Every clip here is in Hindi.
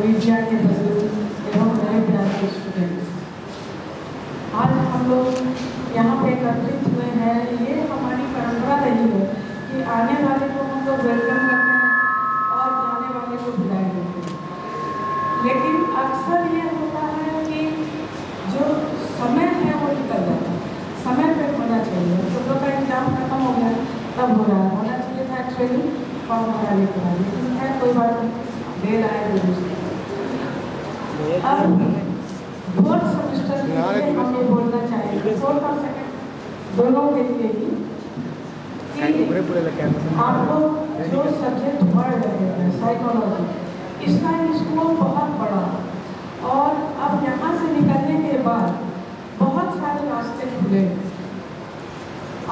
मीडिया के बुजुर्ग एवं नए प्यारे स्टूडेंट्स, आज हम लोग यहाँ पे एकत्रित हुए हैं। ये हमारी परंपरा रही है कि आने वाले को हम लोग वेलकम करते हैं और जाने वाले को विदाई देते हैं। लेकिन अक्सर ये होता है कि जो समय है वो निकल जाता है, समय पे होना चाहिए। तो लोग का एग्जाम खत्म हो गया तब हो रहा है, होना चाहिए था एक्चुअली फॉर्म भराने के बाद, लेकिन है कोई बात नहीं, देर आए दुरुस्त। अब फोर्थ सेमेस्टर के लिए हम ये बोलना चाहेंगे, फोर्थ और सेकंड दोनों के लिए ही, कि आप लोग जो सब्जेक्ट पढ़ रहे हैं साइकोलॉजी, इसका स्कोप बहुत बड़ा, और अब यहाँ से निकलने के बाद बहुत सारे रास्ते खुले।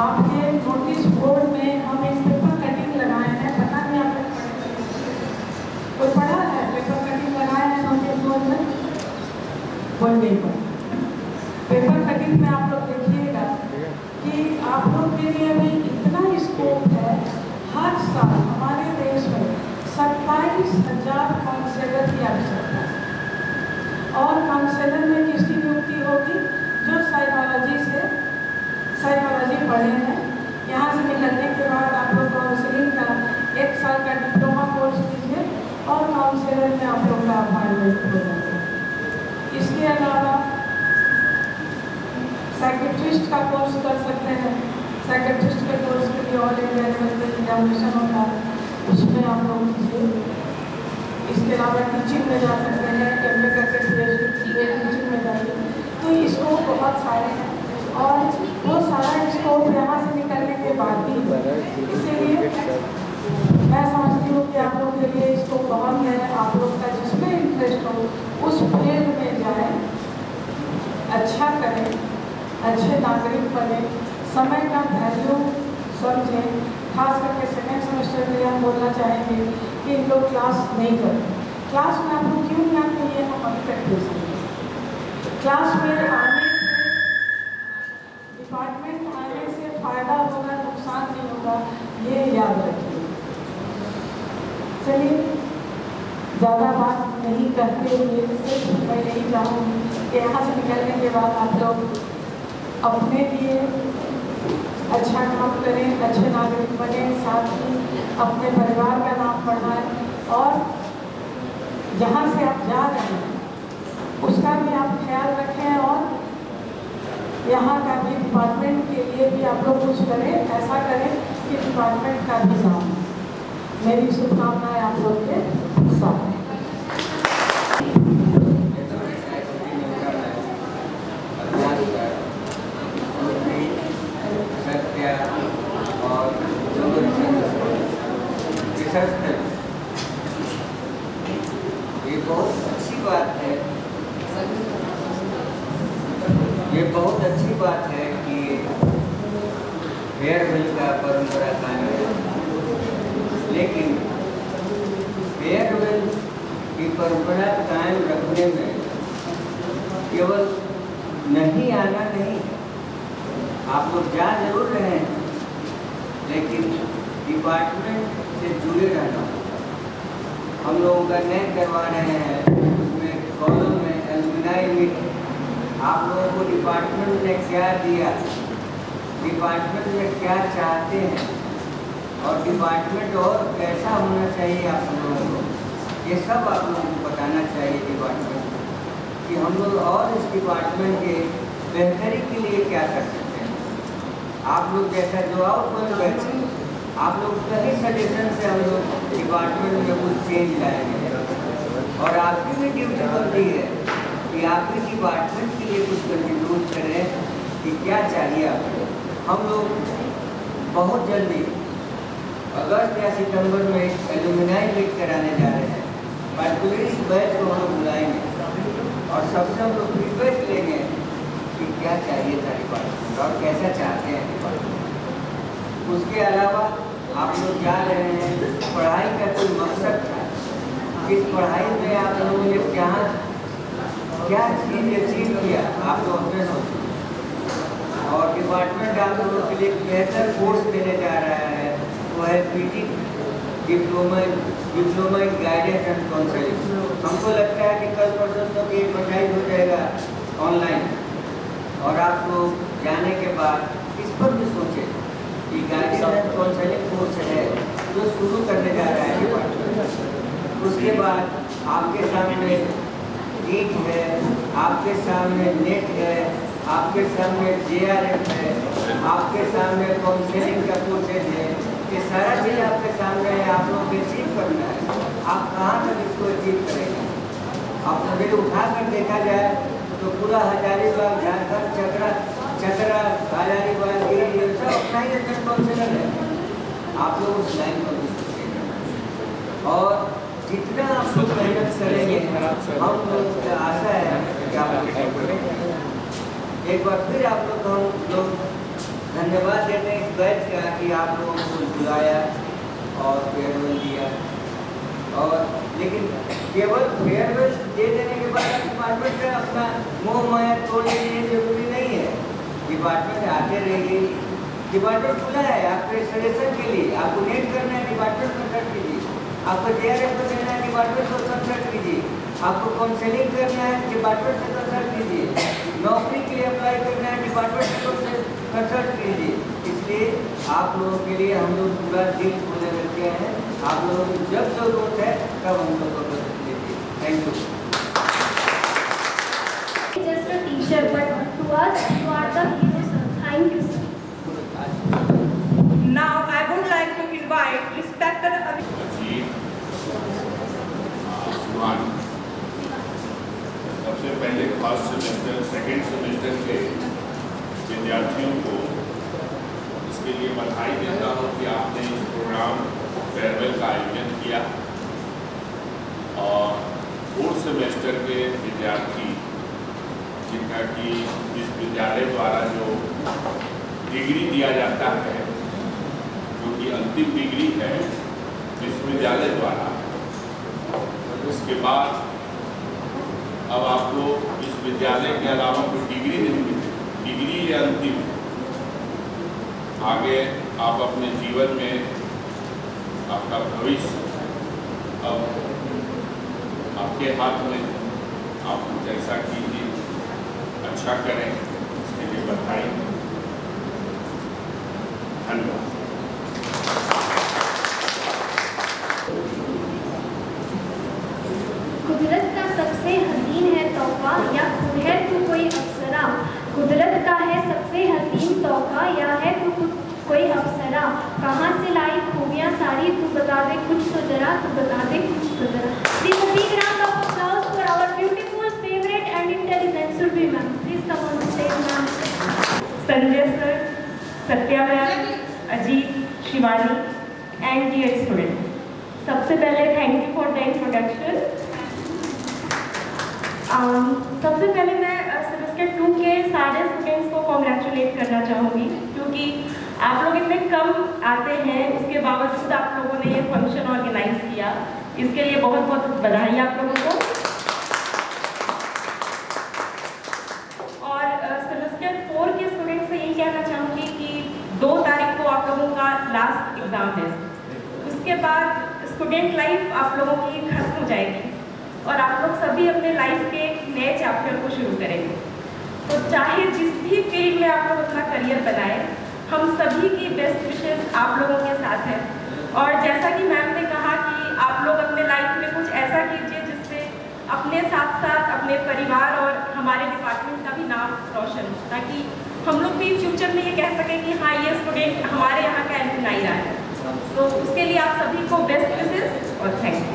आपके नोटिस बोर्ड में हम एक पेपर कटिंग लगाए हैं, पता नहीं आप कोई पढ़ा है? पेपर कटिंग लगाए हैं नोटिस बोर्ड में, बोल नहीं पड़ा। पेपर कटिंग में आप लोग देखिएगा कि आप लोग के लिए भी इतना स्कोप है। हर साल हमारे देश में 27,000 काउंसलर की आवश्यकता है, और काउंसलर में किसकी नियुक्ति होगी? जो साइकोलॉजी पढ़े हैं। यहाँ से निकलने के बाद आप लोग काउंसलिंग का 1 साल का डिप्लोमा कोर्स कीजिए और काउंसलर में आप लोग का अपॉइंटमेंट हो जाता है। इसके अलावा साइकेट्रिस्ट का कोर्स कर सकते हैं। साइकेट्रिस्ट के कोर्स के लिए ऑल इंडिया लेवल पे एग्जामिनेशन होता है, उसमें आप लोग कीजिए। इसके अलावा टीचिंग में जा सकते हैं, MA करके PhD टीचिंग में जाइए। तो इसको बहुत सारे हैं, और वो सारा स्कोप यहाँ से निकलने के बाद ही, इसीलिए मैं समझती हूँ कि आप लोग के लिए इसको बहुत है। आप लोग का जिसमें इंटरेस्ट हो उस फील्ड में जाएं, अच्छा करें, अच्छे नागरिक बने, समय का वैल्यू समझें। खास करके सेकेंड सेमेस्टर के लिए हम बोलना चाहेंगे कि इन लोग क्लास नहीं करते। क्लास में आप लोग क्यों नहीं आते ये हम अभी तक दे सकते। क्लास में आने से, डिपार्टमेंट आने से फ़ायदा होगा, नुकसान नहीं होगा, ये याद रखिए। चलिए, ज़्यादा बात नहीं करते हुए सिर्फ मैं यही चाहूँगी कि यहाँ से निकलने के बाद आप लोग अपने लिए अच्छा काम करें, अच्छे नागरिक बने, साथ ही अपने परिवार का नाम बढ़ाएं, और जहाँ से आप जा रहे हैं उसका भी आप ख्याल रखें, और यहाँ का भी डिपार्टमेंट के लिए भी आप लोग कुछ करें। ऐसा करें कि डिपार्टमेंट का भी नाम। मेरी शुभकामनाएं आप लोग के साथ। ये बहुत अच्छी बात है, ये बहुत अच्छी बात है कि फेयरवेल का परंपरा कायम है। लेकिन फेयरवेल की परंपरा कायम रखने में केवल नहीं आना नहीं, आप लोग जा जरूर रहे हैं, लेकिन डिपार्टमेंट से जुड़े रहना। हम लोगों का नए करवा रहे हैं, उसमें कॉलम में एलुमनाई मीट, आप लोगों को डिपार्टमेंट ने क्या दिया, डिपार्टमेंट में क्या चाहते हैं, और डिपार्टमेंट और कैसा होना चाहिए आप लोगों को, ये सब आप लोगों को बताना चाहिए डिपार्टमेंट कि हम लोग और इस डिपार्टमेंट के बेहतरी के लिए क्या कर सकते हैं। आप लोग जैसा जो और कोई बैठे, आप लोग कई सजेशन से हम लोग डिपार्टमेंट में कुछ चेंज लाएंगे, और आपकी भी ड्यूटी बनती है कि आप भी डिपार्टमेंट के लिए कुछ कंट्रीब्यूट करें कि क्या चाहिए आपको। हम लोग बहुत जल्दी अगस्त या सितंबर में एलुमनाई मीट कराने जा रहे हैं। पर्टिकुलर इस बैच को हम लोग बुलाएंगे और सबसे हम लोग फीडबैक लेंगे कि क्या चाहिए था डिपार्टमेंट और कैसा चाहते हैं। जा रहे हैं, पढ़ाई का कोई मकसद था। इस पढ़ाई में आप लोगों ने क्या चीज़ अचीव किया, आप लोग अपने सोचें। और डिपार्टमेंट आप लोगों के लिए बेहतर कोर्स देने जा रहा है, वो है PG diploma in guidance and counselling. हमको लगता है कि कल परसों तक ये पढ़ाई हो जाएगा ऑनलाइन, और आप लोग जाने के बाद इस पर भी सोचें कि गाइडेंस एंड काउंसलिंग कोर्स है जो शुरू करने जा रहा है डिपार्टमेंट। उसके बाद आपके सामने नीट है, आपके सामने नेट है, आपके सामने JRF है, आपके सामने काउंसलिंग का कोर्सेज है। ये सारा चीज़ आपके सामने है, आप लोगों को अचीव करना है। आप कहाँ तक इसको अचीव करेंगे? आप अगर उठा कर देखा जाए तो पूरा हजारीबाग, झारखंड, चतरा, हजारीबाग, गिरिडीह सब अपना ही अंदर काउंसलर है। आप लोग उस लाइन पर भी सोचेंगे, और जितना आप लोग मेहनत करेंगे, हम लोग की आशा है कि आप एक बार फिर आप लोग हम लोग धन्यवाद देते हैं इस बैच का कि आप लोगों को बुलाया और फेयरवेल दिया। और लेकिन केवल फेयरवेल दे देने के बाद डिपार्टमेंट का अपना मोह माया तोड़ लेना जरूरी नहीं है। डिपार्टमेंट आते रहेगी, डिपार्टमेंट खुला है आपके सजेशन के लिए। आपको नेट करना है, डिपार्टमेंट कंसल्ट कीजिए। आपको JRF को देना है, डिपार्टमेंट को कंसल्ट कीजिए। आपको काउंसलिंग करना है, डिपार्टमेंट से कंसल्ट कीजिए। नौकरी के लिए अप्लाई करना है, डिपार्टमेंट से कंसल्ट कीजिए। इसलिए आप लोगों के लिए हम लोग पूरा दिल खोले रखे हैं। आप लोगों को जब जरूरत है तब हम लोग को मदद कीजिए। Thank you. Just a teacher, but to us you are the hero, sir. Thank you, sir. Now I would like to invite respected सुभान। सबसे पहले फर्स्ट सेमेस्टर, सेकेंड सेमेस्टर के विद्यार्थियों को इसके लिए बधाई देता हूँ कि आपने इस प्रोग्राम फेयरवेल का आयोजन किया। और फोर्थ सेमेस्टर के विद्यार्थी जिनका कि इस विद्यालय द्वारा जो डिग्री दिया जाता है, जो कि अंतिम डिग्री है विश्वविद्यालय द्वारा, उसके बाद अब आपको इस विद्यालय के अलावा कोई डिग्री नहीं मिलती। डिग्री ये अंतिम है। आगे आप अपने जीवन में आपका भविष्य अब आपके हाथ में, आप कुछ ऐसा कीजिए, अच्छा करें, इसके लिए बधाई। धन्यवाद। कुदरत का सबसे हसीन है तोहफा, या खुद है तू कोई अप्सरा। कुदरत का है सबसे हसीन तोहफा, या है तू कोई अप्सरा। कहाँ से लाई खूबियाँ सारी, तू बता दे कुछ तो जरा, तू बता दे कुछ तो जरा। Please a big round of applause for our beautiful, favorite and intelligent Surabhi ma'am. Please come on the stage, ma'am. Sanjay sir, Satya ma'am, Ajit, Shivani and dear students. सबसे पहले thank you for the introduction. सबसे पहले मैं सेमेस्टर 2 के सारे स्टूडेंट्स को कॉन्ग्रेचुलेट करना चाहूँगी, क्योंकि आप लोग इतने कम आते हैं, उसके बावजूद आप लोगों ने ये फंक्शन ऑर्गेनाइज किया। इसके लिए बहुत बहुत बधाई आप लोगों को। और सेमेस्टर 4 के स्टूडेंट्स से यही कहना चाहूँगी कि 2 तारीख को आप लोगों का लास्ट एग्ज़ाम है। उसके बाद स्टूडेंट लाइफ आप लोगों की खत्म हो जाएगी और आप लोग सभी अपने लाइफ के एक नए चैप्टर को शुरू करेंगे। तो चाहे जिस भी फील्ड में आप लोग अपना करियर बनाएं, हम सभी की बेस्ट विशेस आप लोगों के साथ है। और जैसा कि मैम ने कहा कि आप लोग अपने लाइफ में कुछ ऐसा कीजिए जिससे अपने साथ साथ अपने परिवार और हमारे डिपार्टमेंट का भी नाम रोशन हो, ताकि हम लोग भी फ्यूचर में ये कह सकें कि हाँ, ये स्टूडेंट हमारे यहाँ का एलुमनाई रहा है। तो उसके लिए आप सभी को बेस्ट विशेस और थैंक यू।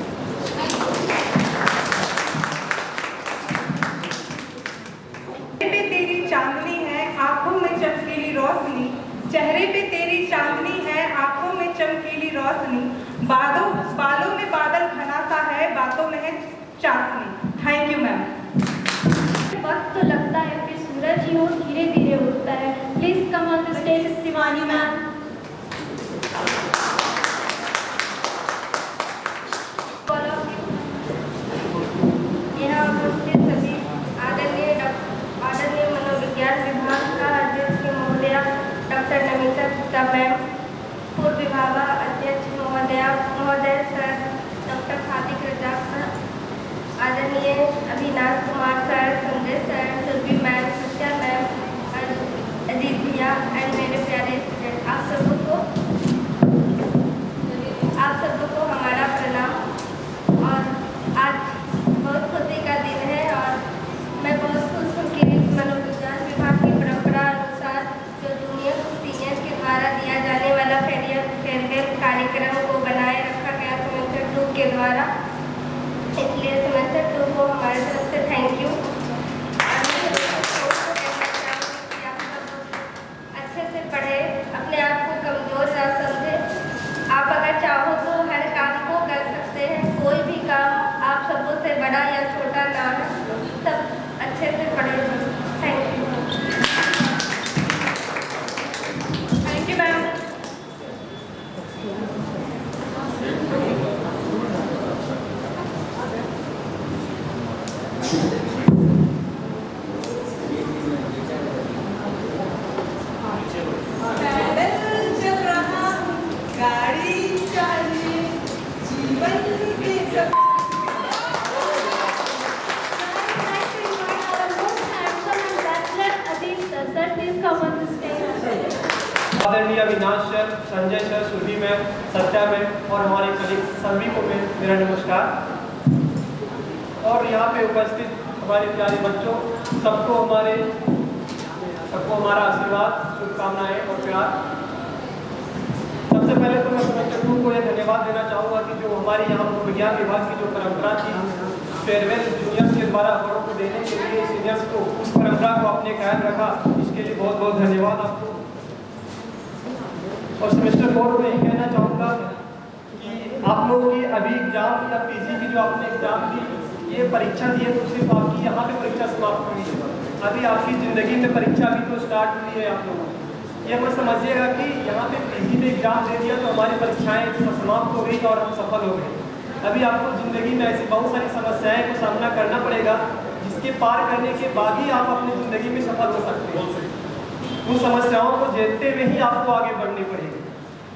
पे तेरी चांदनी है, आंखों में चमकीली रोशनी। चेहरे पे तेरी चांदनी है, आंखों में चमकीली रोशनी। बालों में बादल घना सा है, बातों में है चाशनी। Thank you ma'am. वक्त तो लगता है, फिर सूरज ही हो धीरे धीरे उठता है। Please come on the stage Shivani ma'am. में Avinash Kumar sir, Sanjay sir, Surabhi ma'am, Satya ma'am, Ajit भैया एंड मेरे प्यारे स्टूडेंट, आप सबको हमारा प्रणाम। और आज बहुत खुशी का दिन है और मैं बहुत खुश हूँ कि मनोविज्ञान विभाग की परंपरा अनुसार जो जूनियर सीनियर के द्वारा दिया जाने वाला फेयरवेल कार्यक्रम को बनाए रखा गया सेमेस्टर 2 के द्वारा। इसलिए सेमेस्टर 2 को हमारे तरफ से थैंक यू। अच्छे से पढ़े, अपने आप को कमज़ोर ना समझे। आप अगर चाहो तो हर काम को कर सकते हैं, कोई भी काम आप सबों से बड़ा या छोटा ना है, सब अच्छे से पढ़े। Thank you. Thank you ma'am. आदरणीय Avinash sir, Sanjay sir, Surabhi ma'am, Satya ma'am और हमारे कलीग सभी को मेरा नमस्कार। और यहाँ पे उपस्थित हमारे प्यारे बच्चों सबको हमारा आशीर्वाद, शुभकामनाएं और प्यार। सबसे पहले तो मैं सेमेस्टर 2 को यह धन्यवाद देना चाहूँगा कि जो हमारे यहाँ विज्ञान विभाग की जो परंपरा थी फेयरवेल जूनियर्स के द्वारा अवार्डों को देने के लिए सीनियर्स को उस परंपरा को आपने कायम रखा, इसके लिए बहुत बहुत धन्यवाद आपको। और सेमेस्टर 4 में यही कहना चाहूँगा कि आप लोगों की अभी एग्जाम या पीजी की जो आपने एग्जाम दी, ये परीक्षा दी है तो सिर्फ आपकी यहाँ पे परीक्षा समाप्त हुई है, अभी आपकी ज़िंदगी में परीक्षा भी तो स्टार्ट हुई है आप लोगों की। ये मत समझिएगा कि यहाँ पे पीजी में एग्जाम दे दिया तो हमारी परीक्षाएँ समाप्त हो गई और हम सफल हो गए। अभी आपको ज़िंदगी में ऐसी बहुत सारी समस्याएँ को सामना करना पड़ेगा, जिसके पार करने के बाद ही आप अपनी ज़िंदगी में सफल हो सकते हैं। उन समस्याओं को झेलते हुए ही आपको आगे बढ़नी पड़ेगी।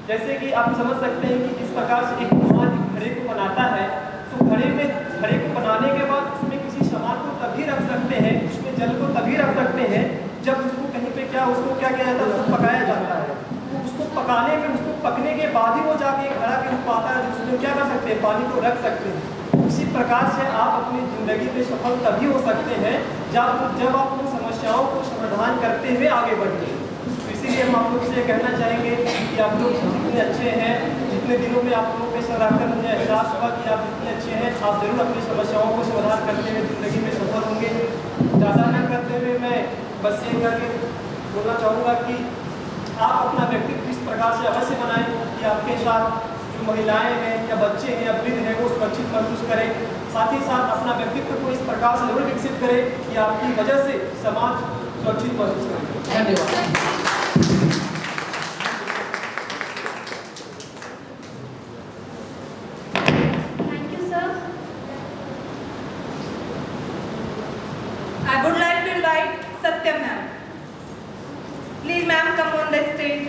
जैसे कि आप समझ सकते हैं कि किस प्रकार से एक कुम्हार घड़े को बनाता है, तो घड़े को बनाने के बाद उसमें किसी सामान को तभी रख सकते हैं, उसमें जल को तभी रख सकते हैं जब उसको कहीं पे उसको क्या किया जाता है, उसको पकाया जाता है। तो उसको पकाने में, उसको पकने के बाद ही वो जाके घड़ा के रूप आता है, उसमें क्या कर सकते हैं, पानी को रख सकते हैं। उसी प्रकार से आप अपनी ज़िंदगी में सफल तभी हो सकते हैं जब आप उन समस्याओं को समाधान करते हुए आगे बढ़ते हैं। इसीलिए हम आप लोग से कहना चाहेंगे कि आप लोग जितने अच्छे हैं, जितने दिनों में आप लोगों के साथ रहकर मुझे एहसास हुआ कि आप जितने अच्छे हैं, आप ज़रूर अपनी समस्याओं को समाधान करते हुए ज़िंदगी में सफल होंगे। ज़्यादा न करते हुए मैं बस ये करके बोलना चाहूँगा कि आप अपना व्यक्तित्व इस प्रकार से अवश्य बनाएं कि आपके साथ जो महिलाएं हैं या बच्चे हैं या वृद्ध हैं वो सुरक्षित महसूस करें। साथ ही साथ अपना व्यक्तित्व को इस प्रकार से जरूर विकसित करें कि आपकी वजह से समाज सुरक्षित महसूस करे। धन्यवाद। I would like to invite Satya ma'am. Please ma'am come on the stage.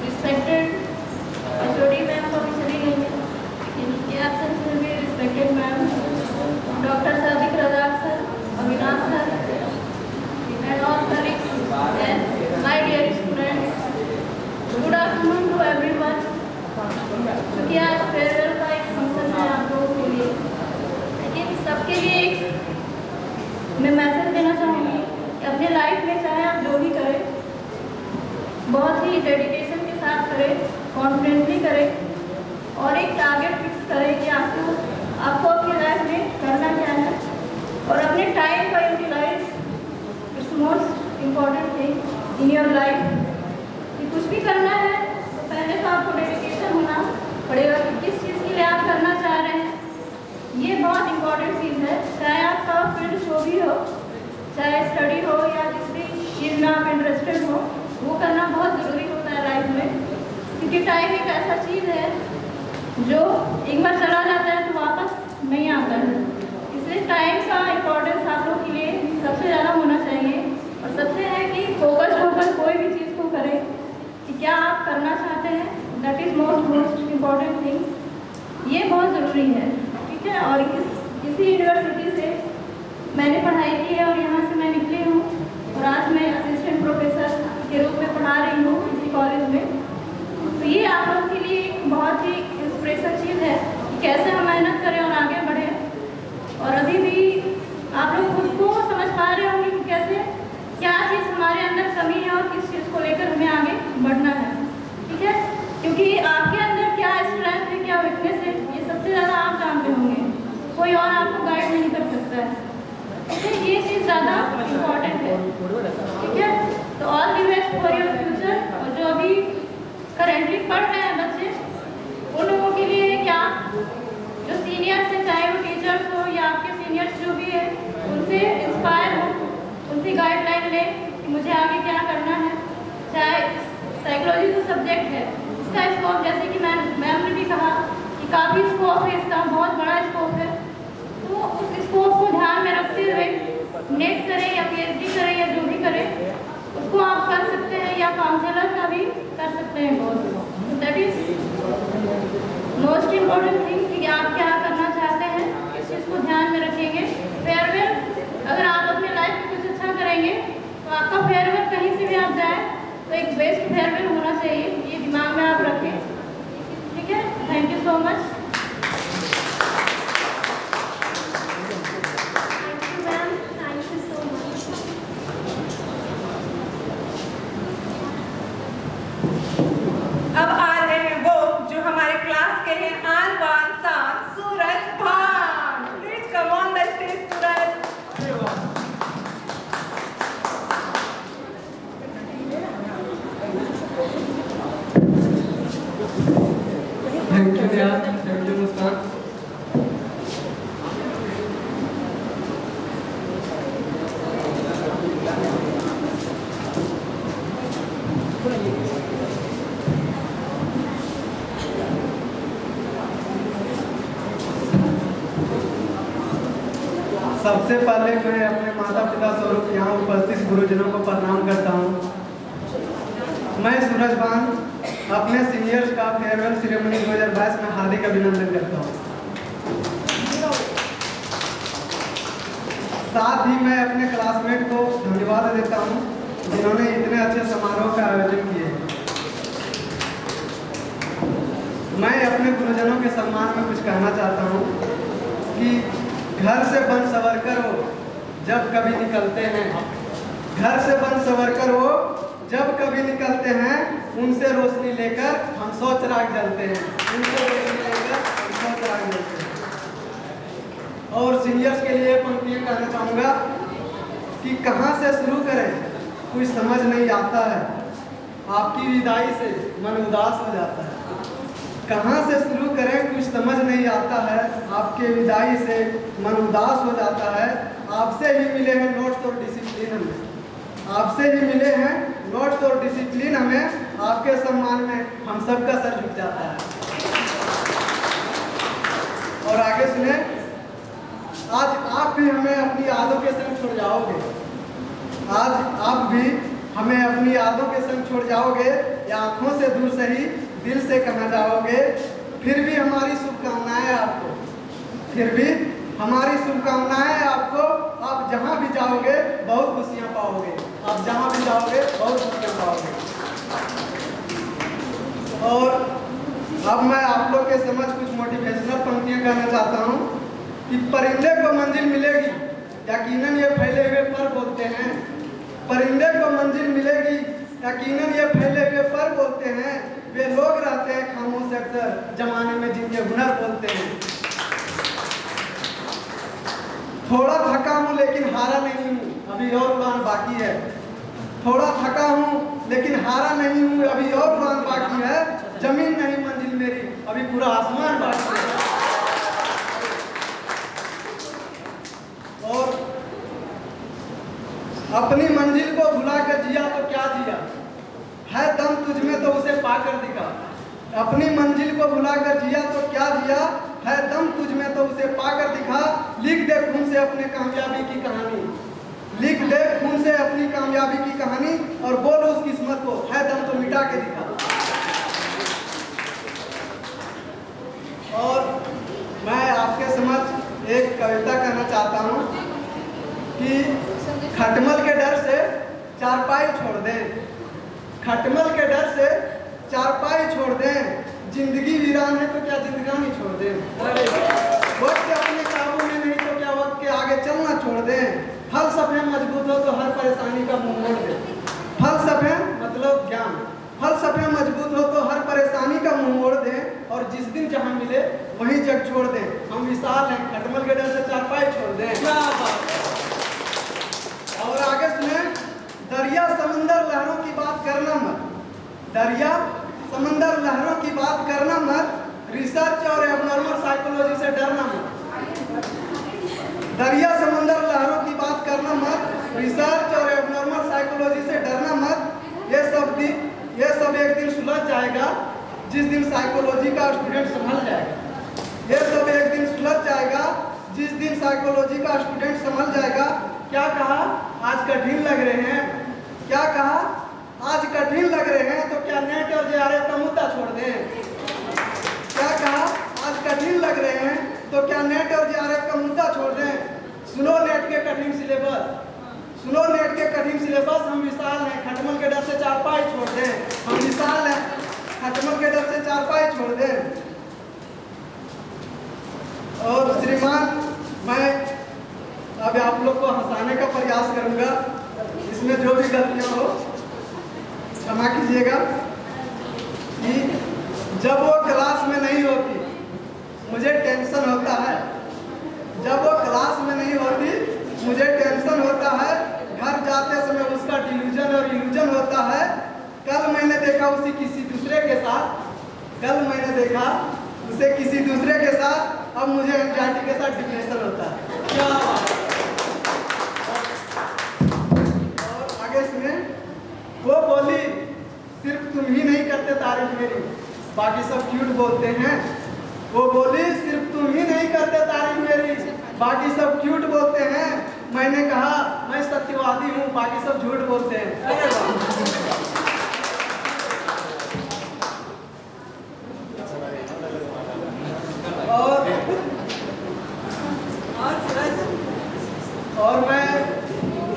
Respected HOD ma'am को भी चली गई है, इनके absence में भी respected ma'am, Dr. Sadiq Razak sir, Avinash sir, and all colleagues and my dear students, good afternoon to everyone. क्योंकि आज फेयरवेल का एक फंक्शन है आप लोगों के लिए, लेकिन सबके लिए मैं मैसेज देना चाहूँगी कि अपने लाइफ में चाहे आप जो भी करें, बहुत ही डेडिकेशन के साथ करें, कॉन्फिडेंटली करें और एक टारगेट फिक्स करें कि आपको अपनी लाइफ में करना क्या है और अपने टाइम का utilize its most important thing in your life. कि कुछ भी करना है तो पहले तो आपको डेडिकेशन होना पड़ेगा कि किस चीज़ के लिए आप करना चाह रहे हैं। ये बहुत इम्पॉर्टेंट चीज़ है, चाहे आपका फील्ड जो भी हो, चाहे स्टडी हो या जिस भी चीज़ में आप इंटरेस्टेड हो, वो करना बहुत ज़रूरी होता है लाइफ में। क्योंकि टाइम एक ऐसा चीज़ है जो एक बार चला जाता है तो वापस नहीं आता। जाता है। इसलिए टाइम का इम्पोर्टेंस आप लोग के लिए सबसे ज़्यादा होना चाहिए और सबसे है कि फोकस होकर कोई भी चीज़ को करें कि क्या आप करना चाहते हैं, that is most important thing. ये बहुत ज़रूरी है, ठीक है। और इसी यूनिवर्सिटी से मैंने पढ़ाई की है और यहाँ से मैं निकली हूँ और आज मैं असिस्टेंट प्रोफेसर के रूप में पढ़ा रही हूँ इसी कॉलेज में। तो ये आप लोगों के लिए एक बहुत ही इंस्पिरेशन चीज़ है कि कैसे हम मेहनत करें और आगे बढ़ें। और अभी भी आप लोग खुद को समझ पा रहे होंगे कि कैसे क्या चीज़ हमारे अंदर कमी है और किस चीज़ को लेकर हमें आगे बढ़ना है, ठीक है। क्योंकि आपके अंदर क्या स्ट्रेंथ है, क्या वीकनेस है, ये सबसे ज़्यादा आप जानते होंगे, कोई और आपको गाइड नहीं कर सकता है, ठीक है। ये चीज़ ज़्यादा इम्पॉर्टेंट है, ठीक है। तो all the best for your future. और जो अभी करेंटली पढ़ रहे हैं बच्चे, उन लोगों के लिए क्या, जो सीनियर्स हैं, चाहे वो टीचर्स हो या आपके सीनियर्स जो भी है, उनसे इंस्पायर हो, उनसे गाइडलाइन लें कि मुझे आगे क्या करना है। चाहे साइकोलॉजी जो सब्जेक्ट है इसका स्कोप, जैसे कि मैम ने भी कहा कि काफ़ी स्कोप है इसका, बहुत बड़ा स्कोप है। तो उस स्कोप को ध्यान में रखते हुए नेट करें या PhD करें या जो भी करें, उसको आप कर सकते हैं या काउंसलर का भी कर सकते हैं course. That is most important thing कि आप क्या करना चाहते हैं, इस चीज़ को ध्यान में रखेंगे। फेयरवेल, अगर आप अपने लाइफ में कुछ अच्छा करेंगे तो आपका फेयरवेल कहीं से भी आप जाए तो एक बेस्ट फेयरवेल होना चाहिए, ये दिमाग में आप रखें, ठीक है। Thank you so much. अब आ रहे हैं वो जो हमारे क्लास के हैं आन बान शान, सूरज भान। Please come on the stage Suraj. Thank you यार, थैंक यू मुस्कान। सबसे पहले मैं अपने माता पिता स्वरूप यहाँ उपस्थित गुरुजनों को प्रणाम करता हूँ। मैं सूरज बान अपने सीनियर्स का फेयरवेल सेरेमनी 2022 में हार्दिक अभिनंदन करता हूँ। साथ ही मैं अपने क्लासमेट को धन्यवाद देता हूँ जिन्होंने इतने अच्छे समारोह का आयोजन किए। मैं अपने गुरुजनों के सम्मान में कुछ कहना चाहता हूँ कि घर से बन सवर कर हो जब कभी निकलते हैं, घर से बन सवर कर हो जब कभी निकलते हैं, उनसे रोशनी लेकर हम 100 चिराग जलते हैं, उनसे रोशनी लेकर हम 100 चिराग जलते हैं। और सीनियर्स के लिए पंक्तियाँ कहना चाहूँगा कि कहाँ से शुरू करें कुछ समझ नहीं आता है, आपकी विदाई से मन उदास हो जाता है। कहाँ से शुरू करें कुछ समझ नहीं आता है, आपके विदाई से मन उदास हो जाता है। आपसे ही मिले हैं नोट्स और डिसिप्लिन हमें, आपसे ही मिले हैं नोट्स और डिसिप्लिन हमें, आपके सम्मान में हम सबका सर झुक जाता है। और आगे सुने, आज आप भी हमें अपनी यादों के संग छोड़ जाओगे, आज आप भी हमें अपनी यादों के संग छोड़ जाओगे, या आंखों से दूर सही दिल से कहाँ जाओगे। फिर भी हमारी शुभकामनाएं आपको, फिर भी हमारी शुभकामनाएं आपको। आप जहाँ भी जाओगे बहुत खुशियाँ पाओगे, आप जहाँ भी जाओगे बहुत खुशियाँ पाओगे। और अब मैं आप लोग के समझ कुछ मोटिवेशनल पंक्तियाँ कहना चाहता हूँ कि परिंदे को मंजिल मिलेगी, यकीनन ये फैले हुए पर बोलते हैं। परिंदे को मंजिल मिलेगी, यकीनन ये फैले हुए पर बोलते हैं। वे लोग रहते हैं खामोश अक्सर जमाने में जिनके हुनर बोलते हैं। थोड़ा थका हूँ लेकिन हारा नहीं हूँ, अभी और उड़ान बाकी है। थोड़ा थका हूँ लेकिन हारा नहीं हूँ, अभी और उड़ान बाकी है। जमीन नहीं मंजिल मेरी, अभी पूरा आसमान बाकी है। और अपनी मंजिल को भुला कर जिया तो क्या जिया, है दम तुझ में तो उसे पाकर दिखा। अपनी मंजिल को भुला कर जिया तो क्या जिया, है दम तुझ में तो उसे पाकर दिखा, लिख दे खून से अपने कामयाबी की कहानी, लिख दे खून से अपनी कामयाबी की कहानी और बोल उस किस्मत को, है दम तो मिटा के दिखा। और मैं आपके समझ एक कविता कहना चाहता हूँ कि खटमल के डर से चारपाई छोड़ दें, खटमल के डर से चारपाई छोड़ दें, जिंदगी वीरान है तो क्या जिंदगानी छोड़ दें, वक्त अपने काबू में नहीं तो क्या वक्त के आगे चलना छोड़ दें, फलसफे मजबूत हो तो हर परेशानी का मुंह मोड़ दें, फलसफे मतलब ज्ञान, फलसफे मजबूत हो तो हर परेशानी का मुंह मोड़ दें और जिस दिन जहां मिले वहीं जग छोड़ दें। हम विशाल हैं, खटमल के डर से चारपाई छोड़ दें। और आगे सुने, दरिया समंदर लहरों की बात करना मत, दरिया समंदर लहरों की बात करना मत, रिसर्च और एबनॉर्मल साइकोलॉजी से डरना मत, दरिया समंदर लहरों की बात करना मत, रिसर्च और एबनॉर्मल साइकोलॉजी से डरना मत, ये सब एक दिन सुलझ जाएगा जिस दिन साइकोलॉजी का स्टूडेंट संभल जाएगा, ये सब एक दिन सुलझ जाएगा जिस दिन साइकोलॉजी का स्टूडेंट संभल जाएगा। क्या कहा आज कठिन लग रहे हैं, क्या कहा आज कठिन लग रहे हैं तो क्या नेट और जेआरएफ का मुद्दा छोड़ दें, क्या कहा आज कठिन लग रहे हैं तो क्या नेट और जेआरएफ का मुद्दा छोड़ दें। सुनो नेट के कठिन सिलेबस, सुनो नेट के कठिन सिलेबस, हम विशाल हैं, खटमल के डर से चारपाई छोड़ दें, हम विशाल हैं, खटमल के डर से चारपाई छोड़ दें। और श्रीमान, मैं अब आप लोग को हंसाने का प्रयास करूंगा, इसमें जो भी गलतियां हो क्षमा कीजिएगा। कि जब वो क्लास में नहीं होती मुझे टेंशन होता है, जब वो क्लास में नहीं होती मुझे टेंशन होता है, घर जाते समय उसका डिल्यूजन और इल्यूजन होता है। कल मैंने देखा उसे किसी दूसरे के साथ, कल मैंने देखा उसे किसी दूसरे के साथ, अब मुझे एंजाइटी के साथ डिप्रेशन होता है। क्या और आगे सुने, वो बोली सिर्फ तुम ही नहीं करते तारीफ मेरी, बाकी सब क्यूट बोलते हैं, वो बोली सिर्फ तुम ही नहीं करते तारीफ मेरी, बाकी सब क्यूट बोलते हैं। मैंने कहा मैं सत्यवादी हूँ, बाकी सब झूठ बोलते हैं। और मैं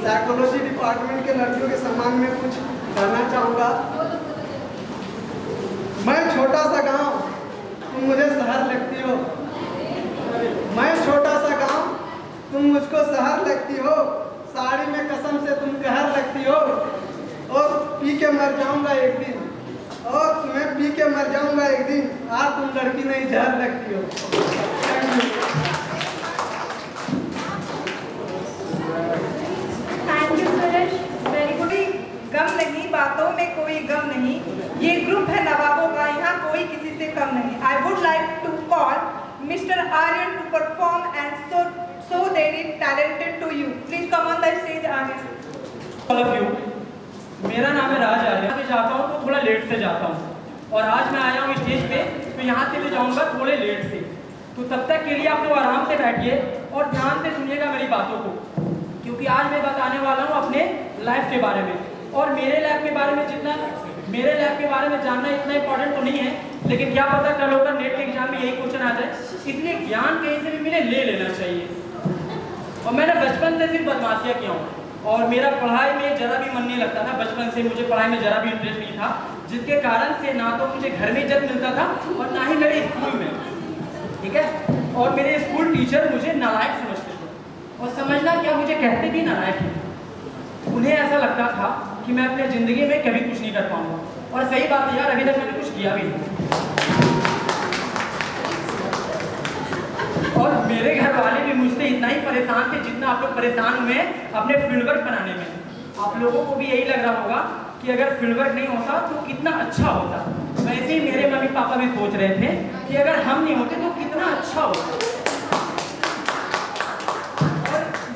साइकोलॉजी डिपार्टमेंट के लड़कियों के सम्मान में कुछ कहना चाहूँगा। मैं छोटा सा गांव, तुम मुझे शहर लगती हो, मैं छोटा सा गांव, तुम मुझको शहर लगती हो, साड़ी में कसम से तुम कहर लगती हो, और पी के मर जाऊंगा एक दिन, और तुम्हें पी के मर जाऊंगा एक दिन, तुम लड़की नहीं जहर लगती हो। गम नहीं, बातों में कोई गम नहीं, ये ग्रुप है नवाबों का, यहाँ कोई किसी से कम नहीं। I would like to call Mr. Aryan to perform and so very talented to you. Please come on the stage, Aryan. All of you, मेरा नाम है राज आर्यन। मैं जाता हूँ तो थोड़ा लेट से जाता हूँ, और आज मैं आया हूँ स्टेज पे तो यहाँ से ले जाऊँगा थोड़े लेट से, तो तब तक के लिए आप लोग आराम से बैठिए और ध्यान से सुनिएगा मेरी बातों को, क्योंकि आज मैं बताने वाला हूँ अपने लाइफ के बारे में। और मेरे लाइफ के बारे में जानना इतना इंपॉर्टेंट तो नहीं है, लेकिन क्या पता कल होकर नेट के एग्जाम में यही क्वेश्चन आ जाए, इसलिए ज्ञान कहीं से भी मिले ले लेना चाहिए। और मैंने बचपन से सिर्फ बदमाशियाँ किया हूँ, और मेरा पढ़ाई में जरा भी मन नहीं लगता था, बचपन से मुझे पढ़ाई में जरा भी इंटरेस्ट नहीं था, जिसके कारण से ना तो मुझे घर में इज्जत मिलता था और ना ही मेरे स्कूल में, ठीक है। और मेरे स्कूल टीचर मुझे नालायक समझते थे, और समझना क्या, मुझे कहते भी नालायक थे। उन्हें ऐसा लगता था कि मैं अपने ज़िंदगी में कभी कुछ नहीं कर पाऊंगा, और सही बात है यार, अभी तक मैंने कुछ किया भी नहीं। और मेरे घर वाले भी मुझसे इतना ही परेशान थे जितना आप लोग परेशान हुए अपने फील्ड वर्क बनाने में। आप लोगों को भी यही लग रहा होगा कि अगर फील्ड वर्क नहीं होता तो कितना अच्छा होता। वैसे ही मेरे मम्मी पापा भी सोच रहे थे कि अगर हम नहीं होते तो कितना अच्छा होता।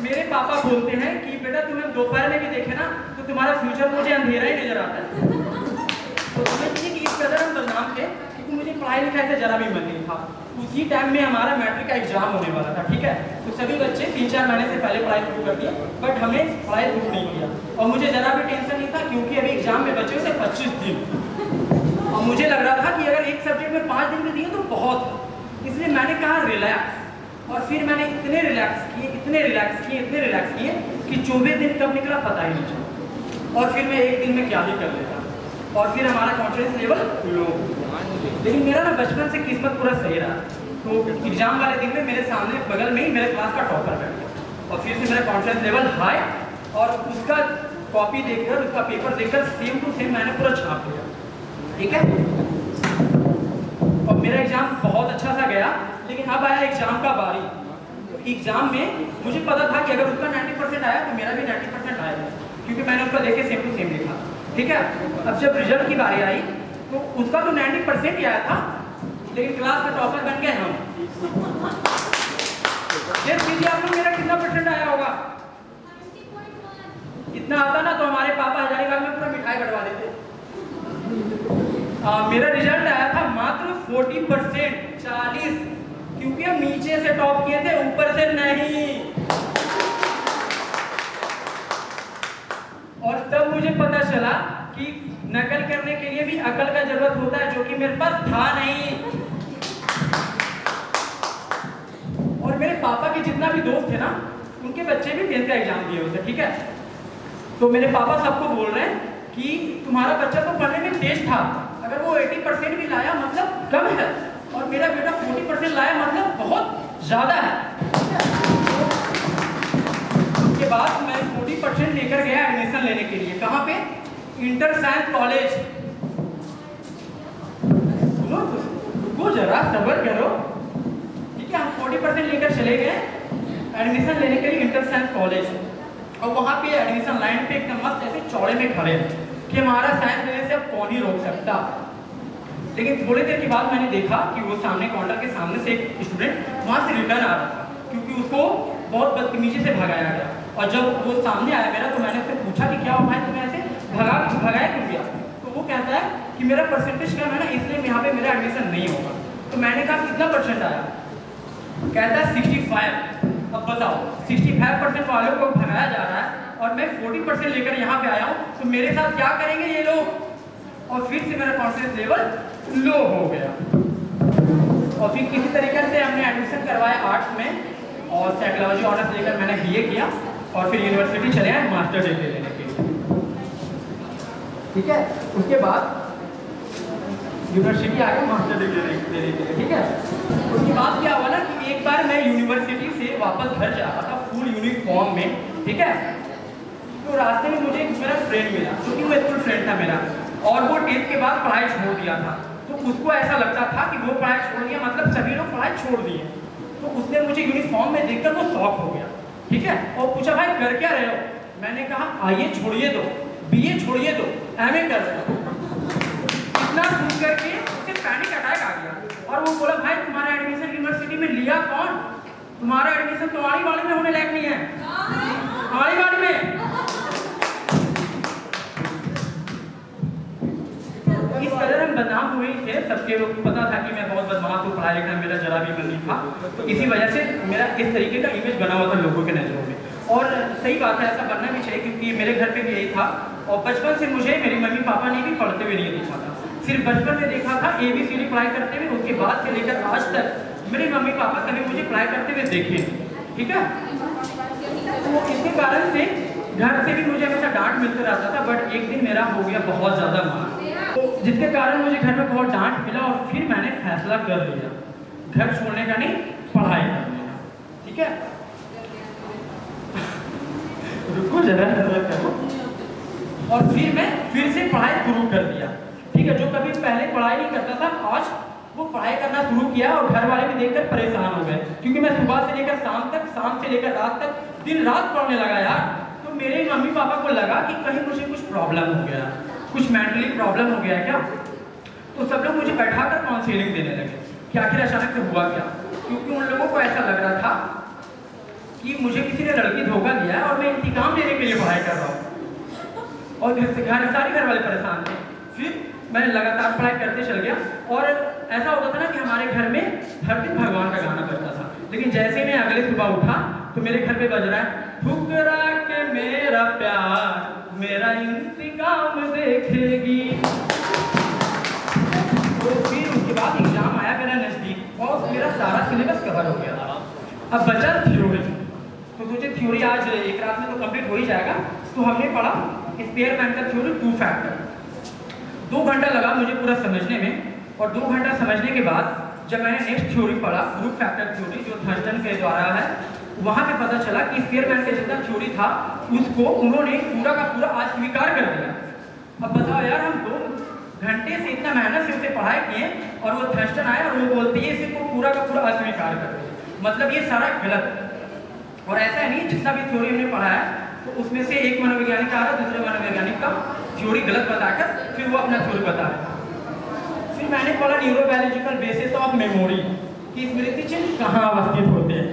मेरे पापा बोलते हैं कि बेटा तुम्हें दोपहर में भी देखे ना तो तुम्हारा फ्यूचर मुझे अंधेरा ही नजर आता है। तो समझिए कि इस कदर हम बदनाम थे कि क्योंकि मुझे पढ़ाई लिखाई से जरा भी मन नहीं था। उसी टाइम में हमारा मैट्रिक का एग्जाम होने वाला था, ठीक है। तो सभी बच्चे 3-4 महीने से पहले पढ़ाई शुरू कर दिए, बट हमें पढ़ाई शुरू नहीं किया। और मुझे जरा भी टेंशन नहीं था क्योंकि अभी एग्जाम में बचे से 25 दिन, और मुझे लग रहा था कि अगर एक सब्जेक्ट में 5 दिन में दिए तो बहुत, इसलिए मैंने कहा रिलैक्स। और फिर मैंने इतने रिलैक्स किए कि 24 दिन कब निकला पता ही नहीं चला। और फिर मैं एक दिन में क्या ही कर लेता, और फिर हमारा कॉन्फिडेंस लेवल लो। लेकिन मेरा ना बचपन से किस्मत पूरा सही रहा। तो एग्जाम वाले दिन में मेरे सामने बगल में ही मेरे क्लास का टॉपर बैठ गया, और फिर से मेरा कॉन्फिडेंस लेवल हाई, और उसका कॉपी देखकर, उसका पेपर देखकर सेम टू सेम मैंने पूरा छाप लिया, ठीक है। और मेरा एग्जाम बहुत अच्छा सा गया। लेकिन अब आया एग्जाम का बारी। एग्जाम में मुझे पता था कि अगर उसका 90% आया तो मेरा भी 90% आएगा, क्योंकि मैंने उसका देखे सेम टू सेम लिखा, ठीक है। अब जब रिजल्ट की बारी आई तो उसका तो 90% ही आया था, लेकिन क्लास का टॉपर बन गए हम। आप लोग मेरा कितना % आया होगा? इतना आता ना तो हमारे पापा हजारीबाग में पूरा मिठाई बंटवा देते। मेरा रिजल्ट आया था मात्र 40%, 40, क्योंकि हम नीचे से टॉप किए थे, ऊपर से नहीं। और तब मुझे पता चला कि नकल करने के लिए भी अकल का जरूरत होता है, जो कि मेरे पास था नहीं। और मेरे पापा के जितना भी दोस्त थे ना, उनके बच्चे भी 10th का एग्जाम दिए होते, ठीक है। तो मेरे पापा सबको बोल रहे हैं कि तुम्हारा बच्चा तो पढ़ने में तेज था, अगर वो 80% भी लाया मतलब कम है, और मेरा बेटा 40% लाया मतलब बहुत ज्यादा है। उसके बाद मैं 40% लेकर गया एडमिशन लेने के लिए। कहाँ पे? Inter science college. सुनो, रुको जरा, सब्र करो, ठीक है। हम 40% लेकर चले गए एडमिशन लेने के लिए इंटर साइंस कॉलेज, और वहाँ पे एडमिशन लाइन पे एकदम मस्त ऐसे चौड़े में खड़े कि हमारा साइंस लेने से अब कौन ही रोक सकता। लेकिन थोड़ी देर के बाद मैंने देखा कि वो सामने काउंटर के सामने से एक स्टूडेंट वहाँ से रिटर्न आ रहा था, क्योंकि उसको बहुत बदतमीजी से भगाया गया। और जब वो सामने आया मेरा, तो मैंने उससे पूछा कि क्या हुआ भाई, तुम्हें ऐसे भगाया क्यों गया? तो वो कहता है कि मेरा परसेंटेज कम है ना, इसलिए यहाँ पे मेरा एडमिशन नहीं होगा। तो मैंने कहा कितना % आया? कहता है 65। अब बताओ, 65% वालों को भगाया जा रहा है और मैं 40% लेकर यहाँ पे आया हूँ, तो मेरे साथ क्या करेंगे ये लोग? और फिर से मेरा कॉन्फिडेंस लेवल लो हो गया। और फिर किसी तरीके से हमने एडमिशन करवाया आर्ट्स में, और साइकोलॉजी ऑनर्स लेकर मैंने BA किया, और फिर यूनिवर्सिटी चले आए मास्टर डिग्री लेने के लिए, ठीक है। उसके बाद यूनिवर्सिटी आ गया मास्टर डिग्री लेने के लिए, ठीक है। उसके बाद क्या हुआ ना कि एक बार मैं यूनिवर्सिटी से वापस घर जा रहा था फुल यूनिफॉर्म में, ठीक है। तो रास्ते में मुझे मेरा फ्रेंड मिला, क्योंकि वो स्कूल फ्रेंड था मेरा, और वो 10th के बाद पढ़ाई छोड़ दिया था। तो उसको ऐसा लगता था कि वो पढ़ाई छोड़ दिया मतलब सभी लोग पढ़ाई छोड़ दिए। तो उसने मुझे यूनिफॉर्म में देखकर वो शॉक हो गया, ठीक है। और पूछा भाई कर क्या रहे हो? मैंने कहा आइए छोड़िए दो, BA छोड़िए दो, MA कर रहे हो। इतना सुन करके उसे पैनिक अटैक आ गया, और वो बोला भाई तुम्हारा एडमिशन यूनिवर्सिटी में लिया कौन? तुम्हारा एडमिशन तो आड़ी वाली में होने लायक नहीं है, आड़ी वाली में। इस कदर हम बदनाम हुए थे, सबके लोग पता था कि मैं बहुत बदमाश हूँ, पढ़ाई लिखाई मेरा जरा भी मन नहीं था। तो इसी वजह से मेरा इस तरीके का इमेज बना हुआ था लोगों के नजरों में। और सही बात है, ऐसा बनना भी चाहिए, क्योंकि मेरे घर पे भी यही था। और बचपन से मुझे मेरी मम्मी पापा ने भी पढ़ते हुए नहीं देखा था, सिर्फ बचपन में देखा था ABCD पढ़ाई करते हुए। उसके बाद से लेकर आज तक मेरे मम्मी पापा कभी मुझे पढ़ाई करते हुए देखे, ठीक है। तो इसके कारण से घर से भी मुझे हमेशा डांट मिलता रहता था, बट एक दिन मेरा हो गया बहुत ज़्यादा मार, तो जिसके कारण मुझे घर में बहुत डांट मिला। और फिर मैंने फैसला कर लिया घर छोड़ने का नहीं, पढ़ाई करने का, ठीक है। रुको जरा, और फिर मैं फिर से पढ़ाई शुरू कर दिया, ठीक है। जो कभी पहले पढ़ाई नहीं करता था, आज वो पढ़ाई करना शुरू किया। और घर वाले भी देखकर परेशान हो गए, क्योंकि मैं सुबह से लेकर शाम तक, शाम से लेकर रात तक दिन रात पढ़ने लगा यार। तो मेरे मम्मी पापा को लगा कि कहीं मुझे कुछ प्रॉब्लम हो गया, कुछ मेंटली प्रॉब्लम हो गया क्या। तो सब लोग मुझे बैठाकर काउंसलिंग देने लगे कि आखिर अचानक से हुआ क्या, क्योंकि उन लोगों को ऐसा लग रहा था कि मुझे किसी ने लड़की धोखा दिया है और मैं इंतकाम लेने के लिए पढ़ाई कर रहा हूँ। और घर सारे घर वाले परेशान थे। फिर मैं लगातार पढ़ाई करते चल गया। और ऐसा होता था ना कि हमारे घर में हर दिन भगवान का गाना बजता था, लेकिन जैसे मैं अगले सुबह उठा तो मेरे घर पे बज रहा है, ठुकरा के मेरा प्यार मेरा इंतकाम देखेगी। तो फिर उसके बाद एग्जाम आया मेरा नज़दीक और मेरा सारा सिलेबस कवर हो गया था। अब बचा थ्योरी, तो सोचे थ्योरी आज एक रात में तो कंप्लीट हो ही जाएगा। तो हमने पढ़ा स्पेयरमैन का थ्योरी 2 फैक्टर। 2 घंटा लगा मुझे पूरा समझने में, और 2 घंटा समझने के बाद जब मैंने नेक्स्ट थ्योरी पढ़ा ग्रुप फैक्टर थ्योरी जो थर्स्टन के द्वारा है, वहाँ पे पता चला कि स्पेयरमैन का जितना थ्योरी था उसको उन्होंने पूरा का पूरा अस्वीकार कर दिया। अब बताओ यार, हम 2 घंटे से इतना मेहनत से उसे पढ़ाई किए और वो थर्स्टन आया और वो बोलती है इसको पूरा का पूरा अस्वीकार कर दिया, मतलब ये सारा गलत। और ऐसा नहीं, जितना भी थ्योरी हमने पढ़ा है तो उसमें से एक मनोवैज्ञानिक आ रहा है, दूसरे मनोवैज्ञानिक का थ्योरी गलत बताकर फिर वो अपना थ्योरी बता रहा है। फिर मैंने पढ़ा न्यूरोबायोलॉजिकल बेसिस ऑफ मेमोरी कि स्मृति चिन्ह कहाँ अवस्थित होते हैं।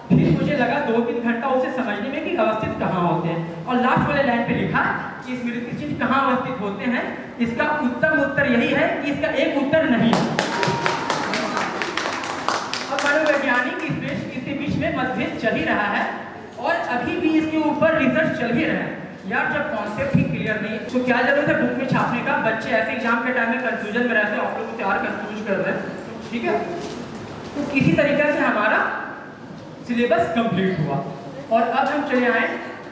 फिर मुझे लगा 2-3 घंटा उसे समझने में कि अवस्थित कहाँ होते हैं, और लास्ट वाले लाइन पे लिखा कि स्मृति चिन्ह कहाँ अवस्थित होते हैं। इसका उत्तम उत्तर यही है कि इसका एक उत्तर नहीं है। अब मनोवैज्ञानिक इसके बीच में मतभेद चल ही रहा है और अभी भी इसके ऊपर रिसर्च चल ही रहा है। यार जब कॉन्सेप्ट ही क्लियर नहीं तो क्या जरूरत है बुक में छापने का। बच्चे ऐसे एग्जाम के टाइम में कंफ्यूजन में रहते हैं, आप लोग को तैयार कंफ्यूज कर रहे हैं, ठीक है। तो किसी तरीके से हमारा सिलेबस कंप्लीट हुआ और अब हम चले आए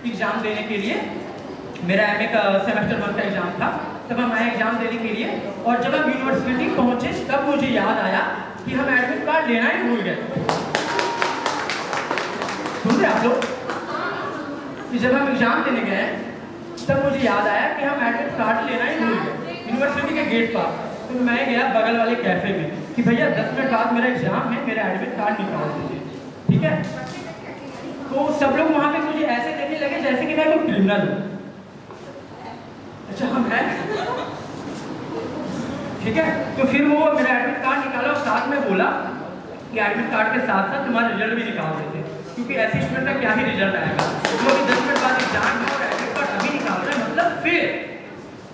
एग्जाम देने के लिए। मेरा एमए का सेमेस्टर 1 का एग्जाम था, तब हम आए एग्जाम देने के लिए। और जब हम यूनिवर्सिटी पहुंचे तब मुझे याद आया कि हम एडमिट कार्ड लेना ही भूल गए। सुन रहे आप लोग? कि जब हम एग्जाम देने गए तब मुझे याद आया कि हम एडमिट कार्ड लेना ही भूल गए यूनिवर्सिटी के गेट पर। तो मैं गया बगल वाले कैफे में कि भैया 10 मिनट बाद मेरा एग्जाम है, मेरा एडमिट कार्ड निकाल दीजिए, ठीक है। तो सब लोग वहां पे मुझे ऐसे देखने लगे जैसे कि मैं कोई क्रिमिनल हूं। अच्छा हम हैं, ठीक है। तो फिर वो मेरा एडमिट कार्ड निकाला और साथ में बोला कि एडमिट कार्ड के साथ साथ तुम्हारा रिजल्ट भी निकाल देते, क्योंकि ऐसे स्टूडेंट का क्या ही रिजल्ट आएगा जो कि 10 मिनट बाद एग्जाम में और एडमिट कार्ड अभी निकाल रहे हैं, मतलब फिर।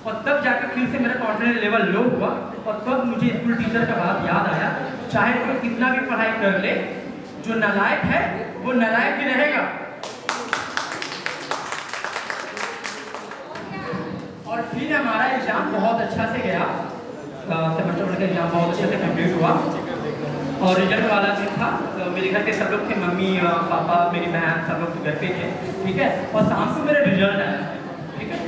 और तब जाकर फिर से मेरा कॉन्फिडेंस लेवल लो हुआ और तब मुझे स्कूल टीचर का बात याद आया, चाहे कोई कितना भी पढ़ाई कर ले, जो नालायक है वो नालायक ही रहेगा। और फिर हमारा एग्जाम बहुत अच्छा से गया, सेमेस्टर 1 का एग्जाम बहुत अच्छे से कंप्लीट हुआ और रिजल्ट वाला दिन था। तो मेरे घर के सब लोग थे, मम्मी पापा मेरी बहन सब लोग घर पे थे, ठीक है। और शाम को मेरा रिजल्ट आया, ठीक है।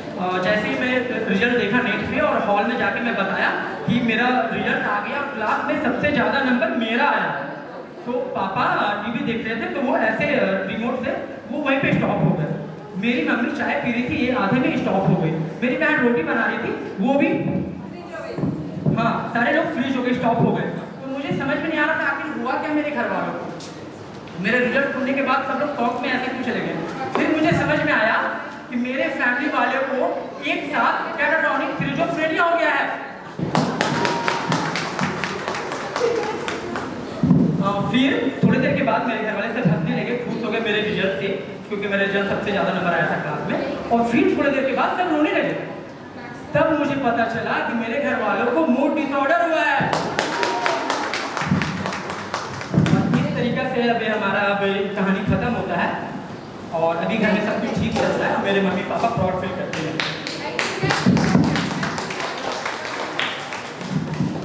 जैसे ही मैं रिजल्ट देखा नेट पे और हॉल में जाके मैं बताया कि मेरा रिजल्ट आ गया, क्लास में सबसे ज़्यादा नंबर मेरा आया। तो पापा टीवी देख रहे थे तो वो ऐसे रिमोट से वो वहीं पे स्टॉप हो गए। मेरी मम्मी चाय पी रही थी, ये आधे में स्टॉप हो गई। मेरी बहन रोटी बना रही थी, वो भी, हाँ सारे लोग फ्रीज हो गए, स्टॉप हो गए। तो मुझे समझ में नहीं आ रहा था आखिर हुआ क्या मेरे घर वालों को। मेरे रिजल्ट खुलने के बाद सब लोग शॉक में ऐसे क्यों चले गए। फिर मुझे समझ में आया कि मेरे फैमिली वाले को एक साथ कैटाटॉनिक स्किज़ोफ्रेनिया हो गया है। फिर थोड़ी देर के बाद मेरे घर वाले सब हंसने लगे, खुश हो गए मेरे रिजल्ट से, क्योंकि मेरा रिजल्ट सबसे ज़्यादा नंबर आया था क्लास में। और फिर थोड़ी देर के बाद सब रोने लगे। तब मुझे पता चला कि मेरे घर वालों को मूड डिसऑर्डर हुआ है। और इस तरीके से अब हमारा कहानी खत्म होता है और अभी घर में सब कुछ ठीक चल रहा है और मेरे मम्मी पापा प्राउड फील करते हैं।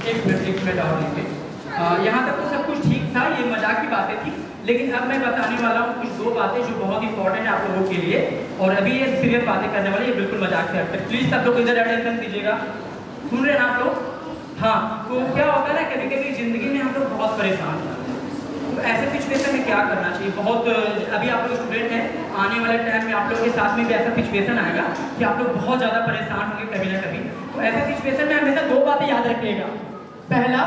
एक मिनट और लीजिए। यहाँ तक तो सब कुछ ठीक था, ये मजाक की बातें थी, लेकिन अब मैं बताने वाला हूँ कुछ 2 बातें जो बहुत इंपॉर्टेंट है आप लोगों के लिए। और अभी ये सीरियस बातें करने वाले, ये बिल्कुल मजाक से हटकर, प्लीज सब लोग इधर अटेंशन दीजिएगा। सुन रहे हैं आप लोग? हाँ, तो क्या होता है ना, कभी कभी जिंदगी में हम लोग बहुत परेशान हैं। तो ऐसे सिचुएशन में क्या करना चाहिए, बहुत अभी आप लोग स्टूडेंट हैं, आने वाले टाइम में आप लोगों के साथ में भी ऐसा सिचुएशन आएगा कि आप लोग बहुत ज़्यादा परेशान होंगे कभी ना कभी। तो ऐसे सिचुएशन में हमेशा 2 बातें याद रखिएगा। पहला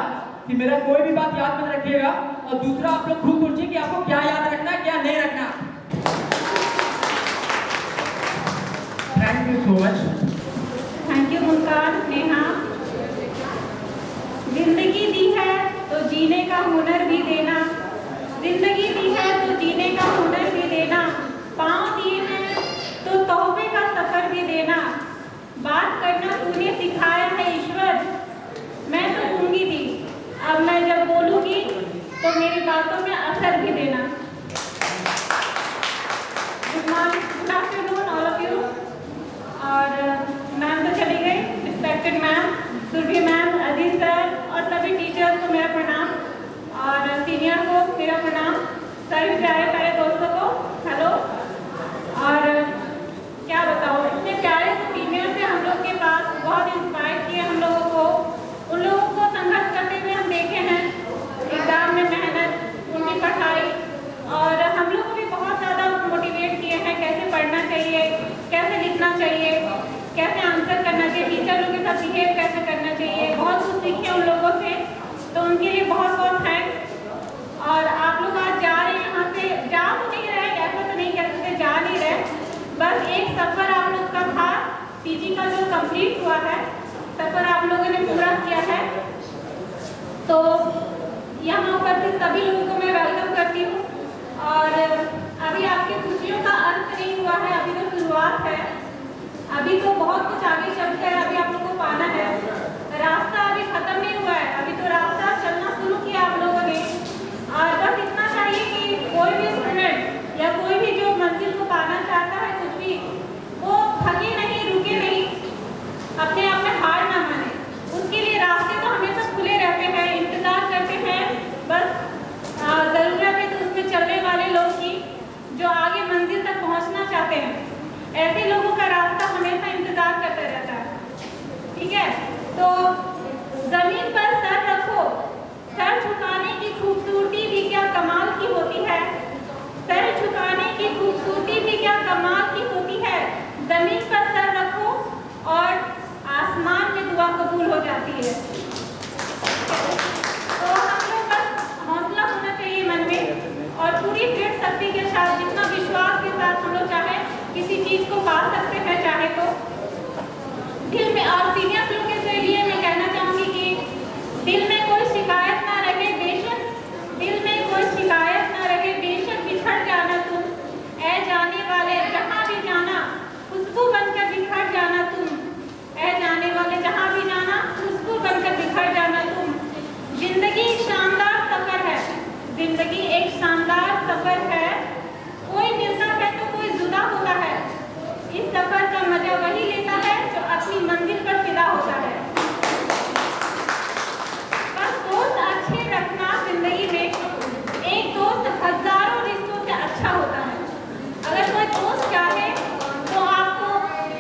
कि मेरा कोई भी बात याद मत रखिएगा, और दूसरा आप लोग खुद सोचिए कि आपको क्या याद रखना है क्या नहीं रखना। Thank you so much. Thank you Muskan, Neha. जिंदगी दी है तो जीने का हुनर भी देना, जिंदगी दी है तो जीने का हुनर भी देना, पाँव दिए हैं तो तोहफे का सफर भी देना, बात करना तूने सिखाया है ईश्वर, साथ बिहेव कैसे करना चाहिए, बहुत कुछ सीखे उन लोगों से, तो उनके लिए बहुत बहुत थैंक्स। और आप लोग आज जा रहे हैं यहाँ से, जा तो नहीं रहे, ऐसा तो नहीं कह सकते जा नहीं रहे, बस एक सफ़र आप लोग का था पीजी का जो कंप्लीट हुआ है, सफ़र आप लोगों ने पूरा किया है। तो यहाँ उपस्थित सभी लोगों को मैं वेलकम करती हूँ। और अभी आपकी खुशियों का अंत नहीं हुआ है, अभी तो शुरुआत है, अभी तो बहुत कुछ आगे चलता है, अभी आप लोगों को पाना है, रास्ता अभी खत्म नहीं हुआ है, अभी तो रास्ता चलना शुरू किया आप लोगों ने। और बस इतना चाहिए कि कोई भी स्टूडेंट या कोई भी जो मंजिल को पाना चाहता है कुछ भी, वो थके नहीं, रुके नहीं, अपने आप में हार ना माने, उसके लिए रास्ते तो हमेशा खुले रहते हैं, इंतजार करते हैं, बस ज़रूरत है तो उसमें चलने वाले लोग की जो आगे मंजिल तक पहुंचना चाहते हैं, ऐसे लोगों का रास्ता हमेशा इंतजार करता रहता है। ठीक है, तो जमीन पर सर रखो, सर झुकाने की खूबसूरती भी क्या कमाल की होती है, सर झुकाने की खूबसूरती भी क्या कमाल की होती है, जमीन पर सर रखो और आसमान में दुआ कबूल हो जाती है। तो हम लोग बस हौसला होना चाहिए मन में और पूरी दृढ़ शक्ति के साथ, जितना विश्वास के साथ हम लोग चाहे किसी चीज़ को पा सकते हैं, चाहे तो दिल में। और सीनियर लोगों के लिए मैं कहना चाहूँगी कि दिल में कोई शिकायत ना रहे, बेशक दिल में कोई शिकायत ना रहे, बेशक बिछड़ जाना तुम, ऐ जाने वाले जहाँ भी जाना खुशबू बनकर बिखर जाना तुम, ऐ जाने वाले जहाँ भी जाना खुशबू बनकर बिखर जाना तुम। जिंदगी एक शानदार सफर है, जिंदगी एक शानदार सफर है, कोई मिलता है तो कोई जुदा होता है, इस सफर का मजा वही लेता है जो अपनी मंजिल पर फिदा होता है। बस दोस्त अच्छे रखना जिंदगी में, एक दोस्त हजारों रिश्तों से अच्छा होता है। अगर कोई दोस्त चाहे तो आपको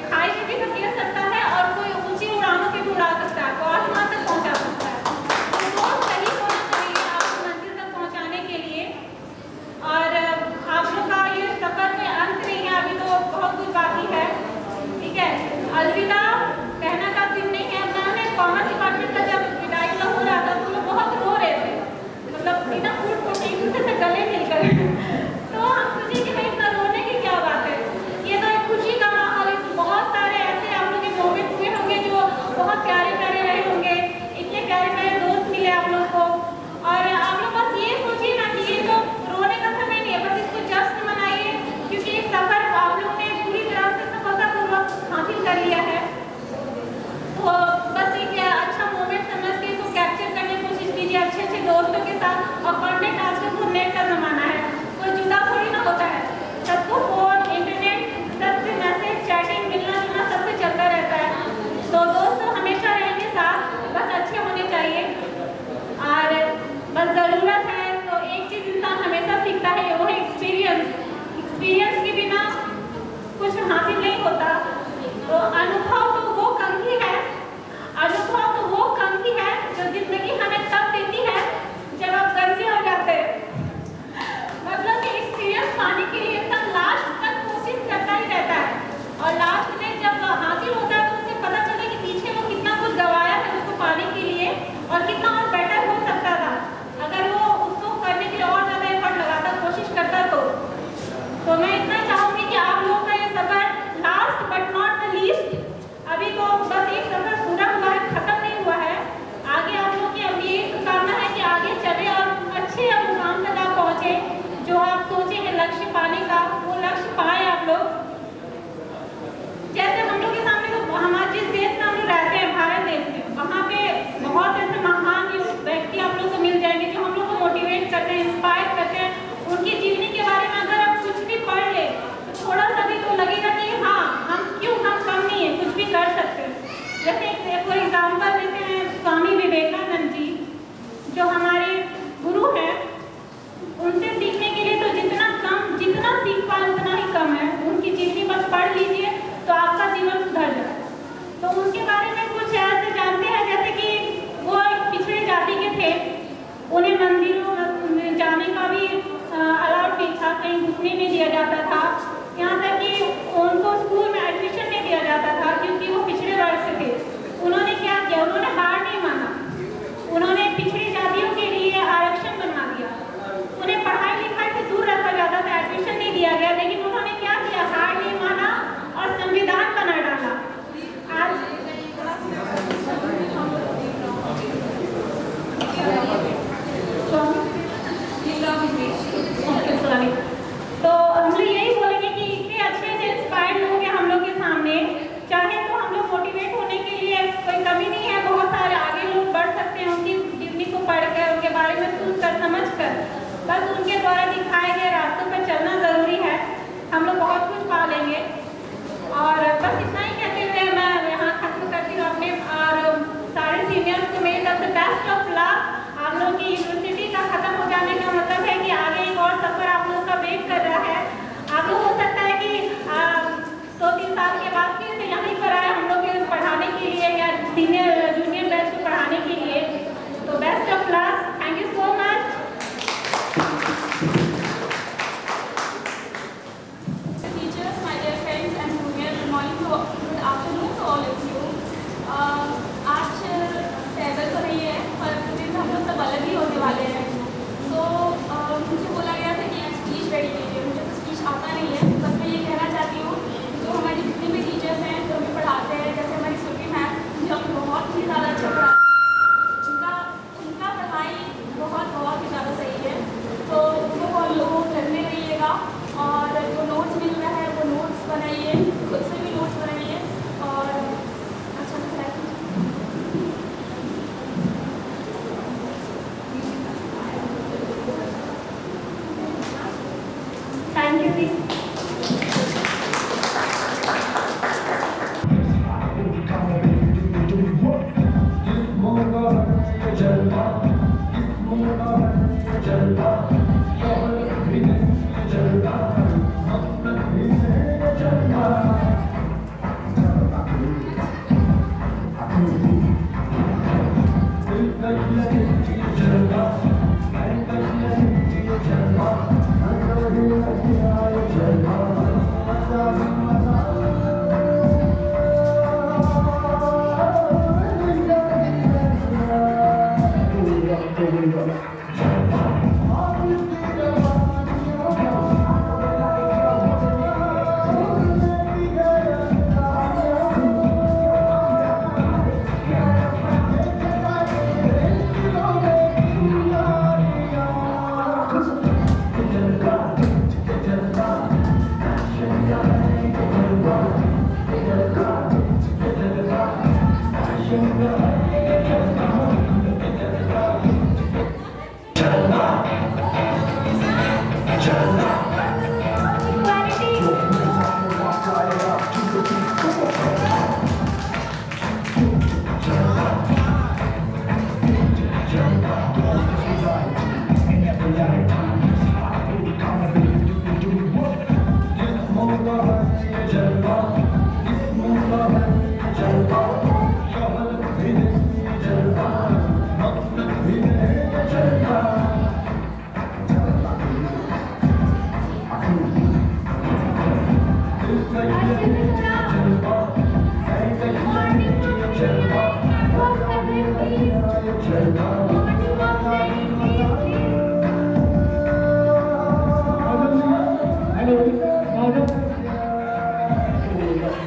खाई में भी धकेल सकता है और कोई ऊंची उड़ानों पे भी उड़ा सकता है, तो आसमान तक पहुंचा सकता है। तो दोस्त सही होना चाहिए आपको मंजिल तक पहुंचाने के लिए। और आप लोग का ये सफर में अंत नहीं है, अभी तो बहुत कुछ बाकी है। ठीक है, अलविदा कहना का दिन नहीं है। मैंने कॉमर्स डिपार्टमेंट का जब विदाई का हो रहा था तो लोग बहुत रो रहे थे, मतलब इतना फूट फूट एक दूसरे से गले मिलकर तो हम सोचे कि भाई इतना रोने की क्या बात है, ये तो एक खुशी का माहौल है। बहुत सारे ऐसे आप लोग के मोमेंट हुए होंगे जो बहुत प्यारे प्यारे रहे होंगे, इतने प्यारे प्यारे दोस्त मिले आप लोग को। और आप लोग बस ये सोचिए ना कि ये तो रोने का समय नहीं है, बस इसको जश्न मनाइए, क्योंकि इस सफर को आप लोग ने पूरी तरह से सफलतापूर्वक हासिल कर लिया है। तो बस एक अच्छा मोमेंट समझ के इसको कैप्चर करने की कोशिश कीजिए अच्छे अच्छे दोस्तों के साथ। और कॉन्टेक्ट आजकल तो नेट का जमाना है, कोई जुदा थोड़ी ना होता है, सबको फोन, इंटरनेट, सबसे मैसेज, चैटिंग, मिलना जुलना सबसे चलता रहता है। तो दोस्त हमेशा रहेंगे साथ, बस अच्छे होने चाहिए। और बस ज़रूरत है तो एक चीज़ इंसान हमेशा सीखता है, वो है एक्सपीरियंस। एक्सपीरियंस के बिना कुछ हासिल नहीं होता। तो अनुभव तो वो कंघी है, अनुभव तो वो कंघी है जो जिंदगी हमें तब देती है जब आप गंजे हो जाते हैं। मतलब कि एक्सपीरियंस पाने के लिए इंसान लास्ट तक कोशिश करता ही रहता है, और लास्ट में जब हासिल होता है तो उसे पता चलता है कि पीछे वो कितना कुछ गवाया है उसको पाने के लिए, और कितना और बेटर हो सकता था अगर वो उसको करने के लिए और ज़्यादा एफर्ट लगाता, कोशिश करता। तो मैं इतना चाहूँगी कि आप लोगों का ये सफ़र last but not the least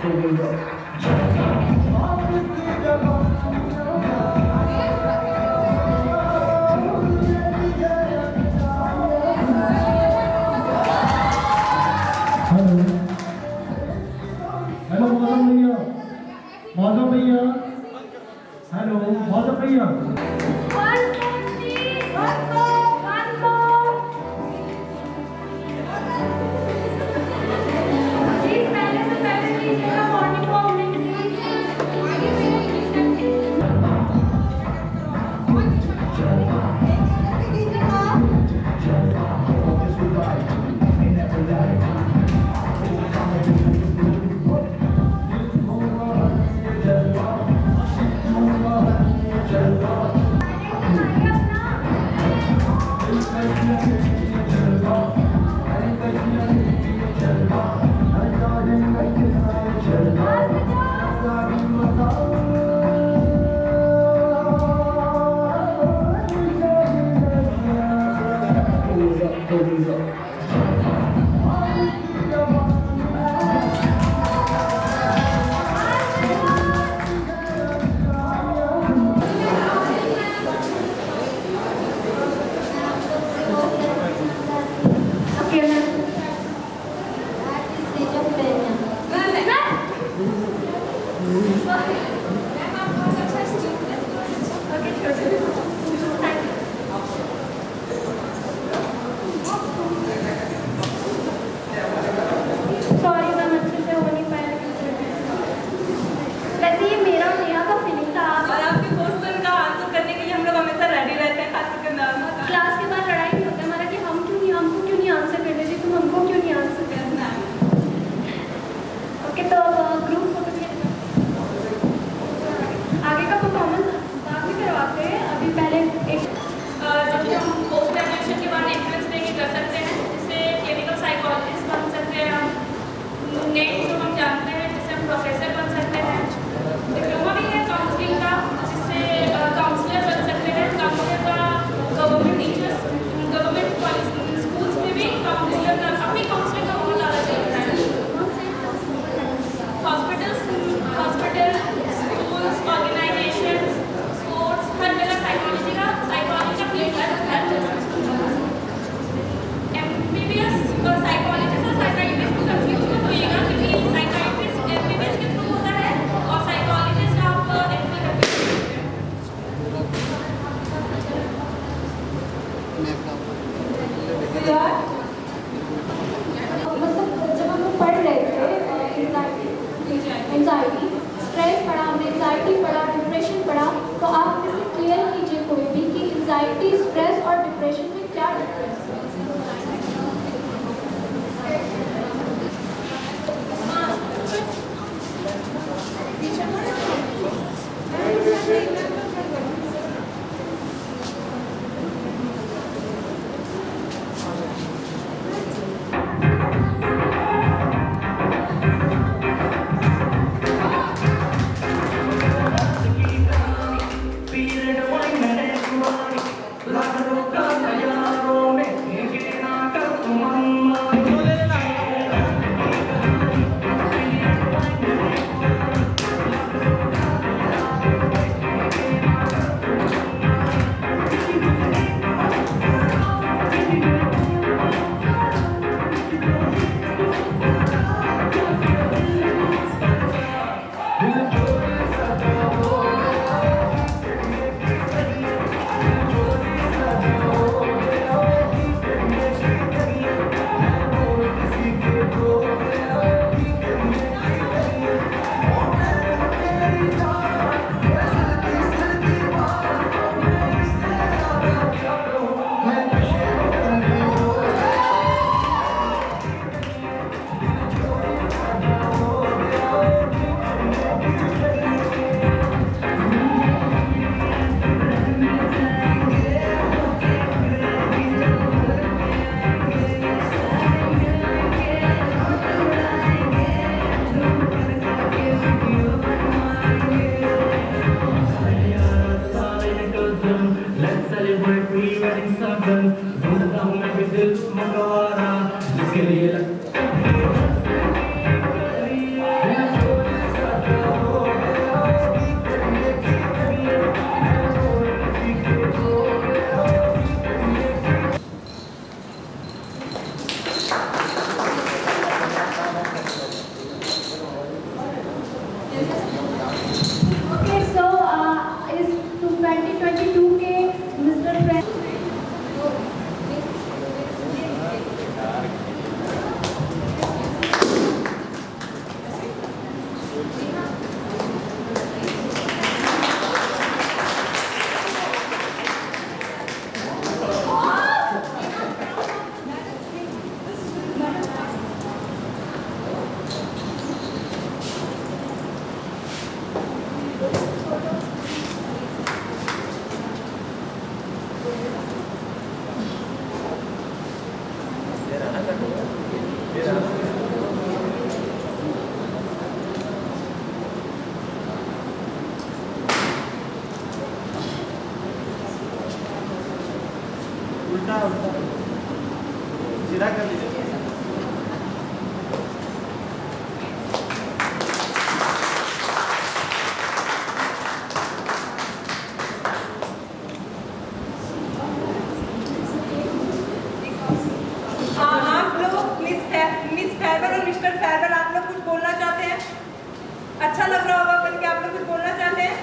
hello Mausam भैया, मौसम भैया, हेलो मौसम भैया। Like Okay, so is 2022 के Mr. उल्टा उल्टा सीधा कर लीजिए। आप लोग मिस फैरवेल और मिस्टर फैरवेल, आप लोग कुछ बोलना चाहते हैं? अच्छा लग रहा होगा करके आप लोग कुछ बोलना चाहते हैं?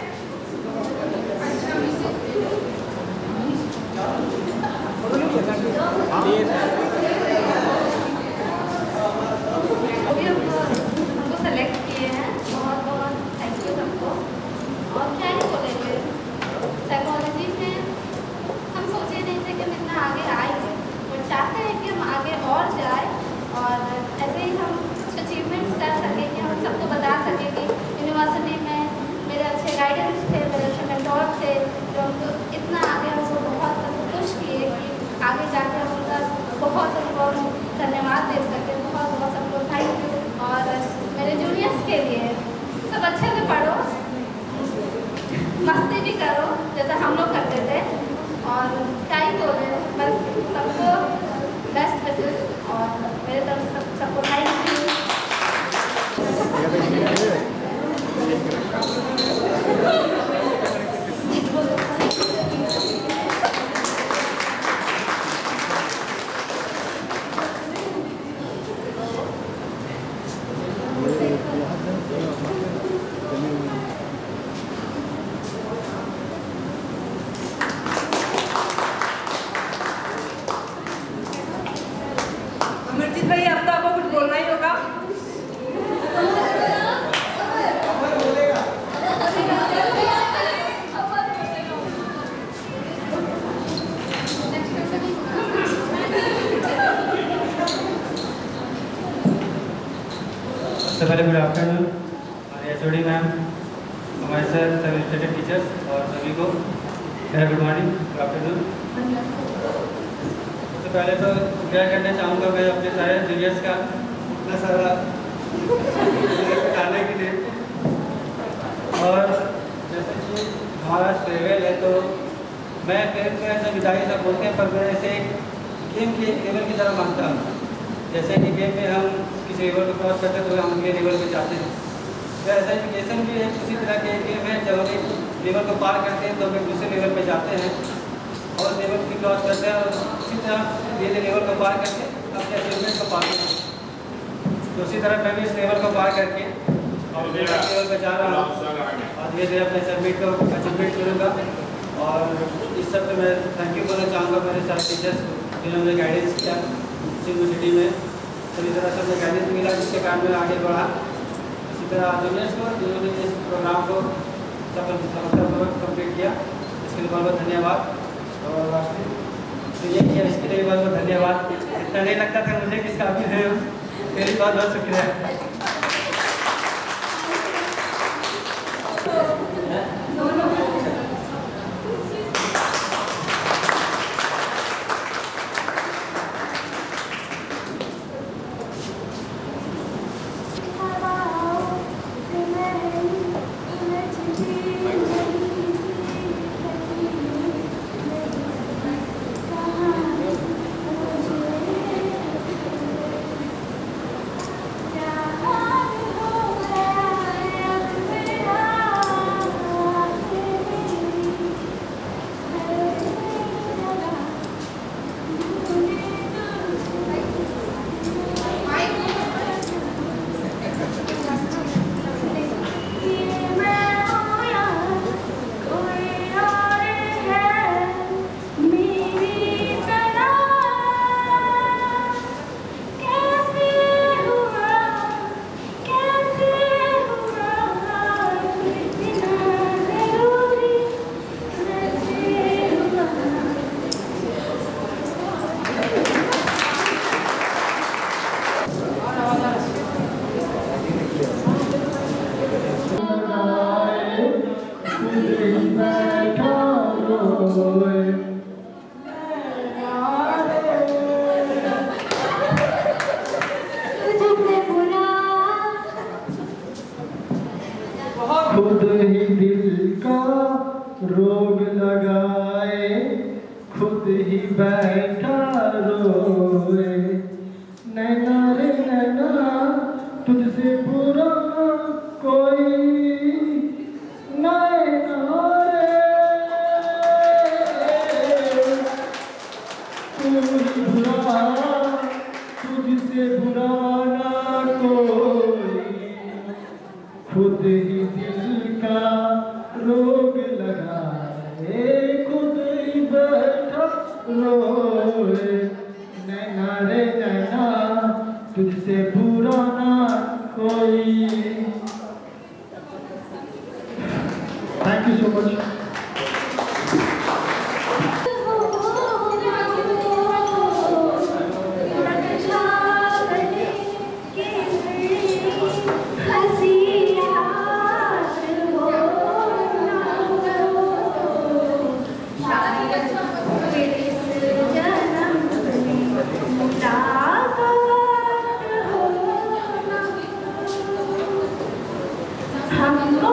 हमको सेलेक्ट किए हैं, बहुत बहुत थैंक यू सबको। और क्या ही बोलेंगे, साइकोलॉजी में हम सोचे नहीं थे कि हम इतना आगे आएंगे, और चाहते हैं कि हम आगे और जाए और ऐसे ही हम कुछ अचीवमेंट्स कर सकें कि हम सबको बता सकें कि यूनिवर्सिटी में मेरे अच्छे गाइडेंस थे, मेरे अच्छे मेंटोर थे जो हमको इतना आगे हमको बहुत पुश किए कि आगे जाकर हम उनका बहुत उनको धन्यवाद दे सके। बहुत बहुत सबको थैंक यू। और मेरे जूनियर्स के लिए सब अच्छे से पढ़ो, मस्ती भी करो जैसा हम लोग करते थे, और क्या ही बोले, बस सबको बेस्ट विशेस और मेरे तरफ से सबको थैंक यू। अमरजीत भाई, अब तो आपको कुछ बोलना ही होगा। सबसे पहले गुड आफ्टरनून हमारे एचओडी मैम, हमारे सर, सब स्टूडेंट टीचर्स और सभी को मेरा गुड मॉर्निंग, गुड आफ्टरनून। सबसे पहले तो क्या करना चाहूँगा मैं अपने सारे जूनियर्स का इतना सारा बताने के लिए। और जैसे कि हमारा फेयरवेल है तो मैं फेयरवेल में ऐसा विदाई सब बोलते हैं, पर मैं ऐसे गेम के लेवल की तरह मानता हूँ। जैसे कि गेम में हम किसी लेवल को क्रॉस करते हैं तो हम अगले लेवल पर जाते हैं, तो ऐसा एजुकेशन भी एक उसी तरह के गेम है। जब हम एक लेवल को पार करते हैं तो हम एक दूसरे लेवल पर जाते हैं और लेवल की क्रॉस करते हैं, और उसी तरह ये लेवल को पार करके अपने अचीवमेंट को पाते हैं। तो उसी तरह मैं भी इस लेवल को पार करके और लेवल पर जा रहा हूँ और धीरे धीरे अपने सबमिट को अचीवमेंट करूँगा। और इस सब पे मैं थैंक यू बोलना चाहूँगा मेरे सारे टीचर्स को जिन्होंने मुझे गाइडेंस किया यूनिवर्सिटी में। सभी तरह से मुझे गाइडेंस मिला जिसके कारण मैं आगे बढ़ा। इसी तरह जूनियर्स को जिन्होंने इस प्रोग्राम को सफलतापूर्वक कंप्लीट किया, इसके लिए बहुत बहुत धन्यवाद। और तो ये किया, इसके लिए बहुत बहुत धन्यवाद। इतना नहीं लगता था मुझे किस काबिल है, मेरी बहुत बहुत शुक्रिया। ही बैठा रोए। खुद ही दिल का रोग लगाए, खुद ही बैठा रोए। नैना रे नैना तुझसे बुरा कोई, नैना रे तू ही बुरा, तुझसे बुरा ना कोई। खुद ही दिल का रोग लगाए, खुद ही बैठा रोए। नैना रे नैना तुझसे बुरा ना कोई। Thank you so much. हमको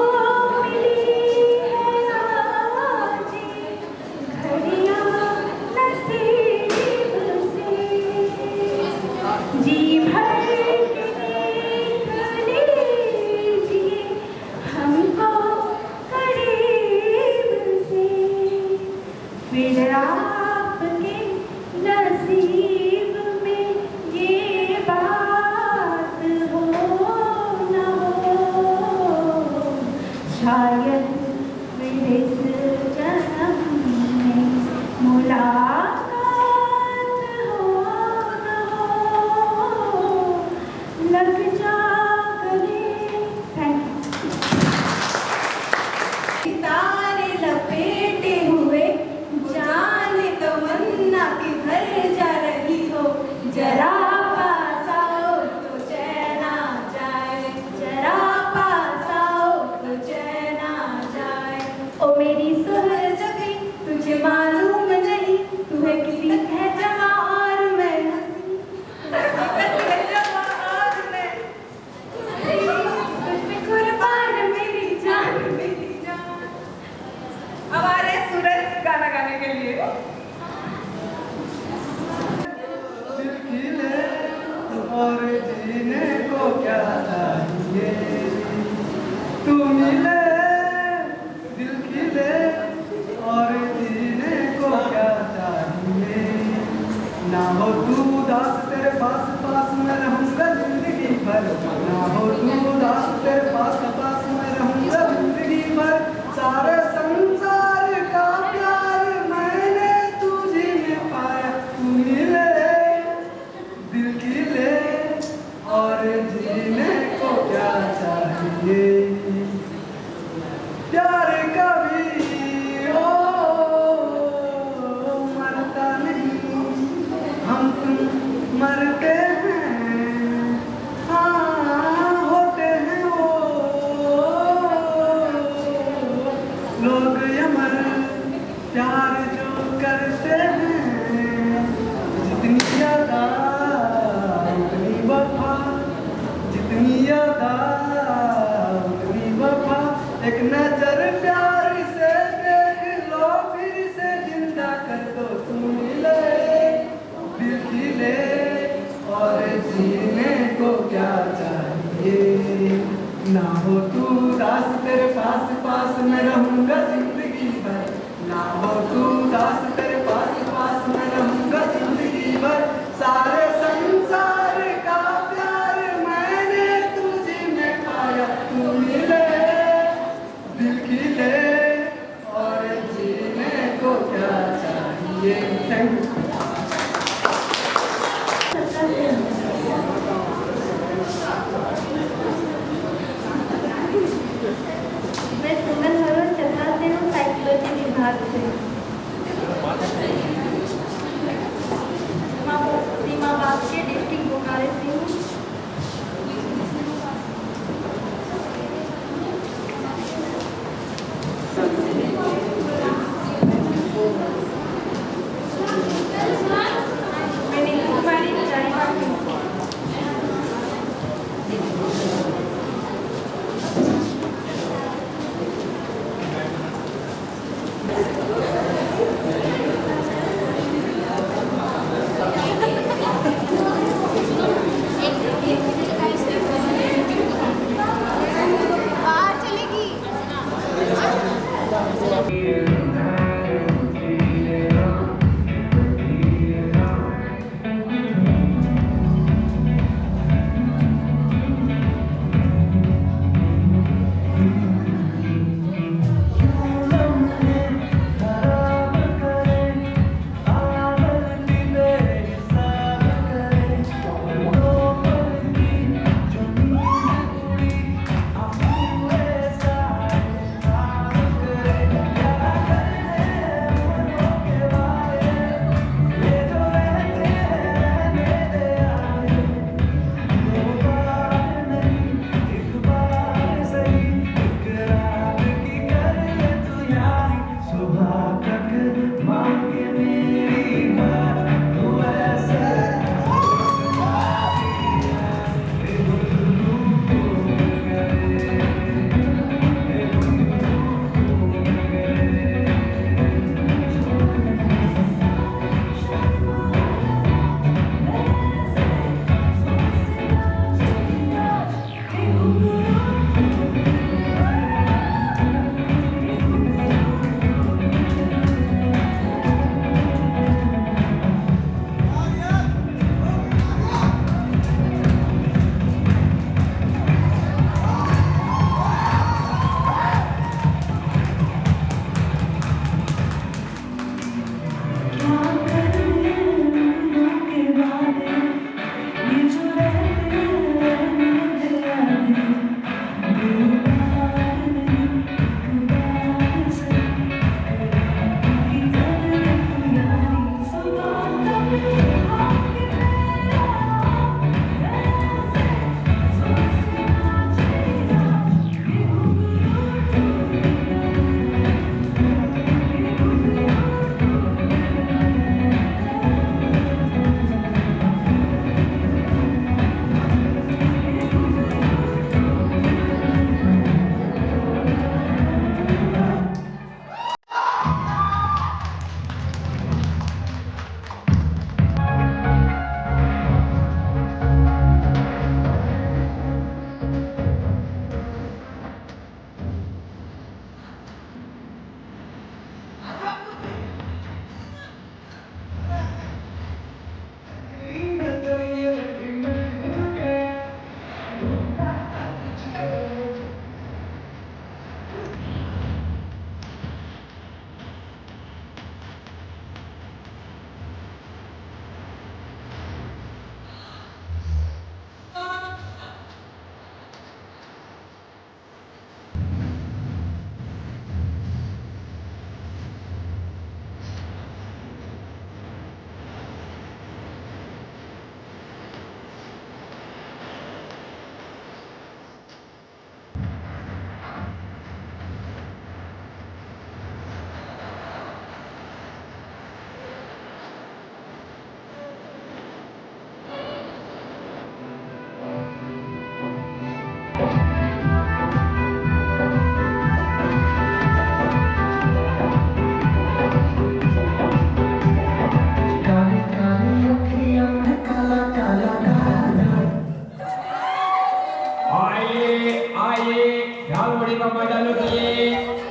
झाल बड़ी का मैदान उठिए।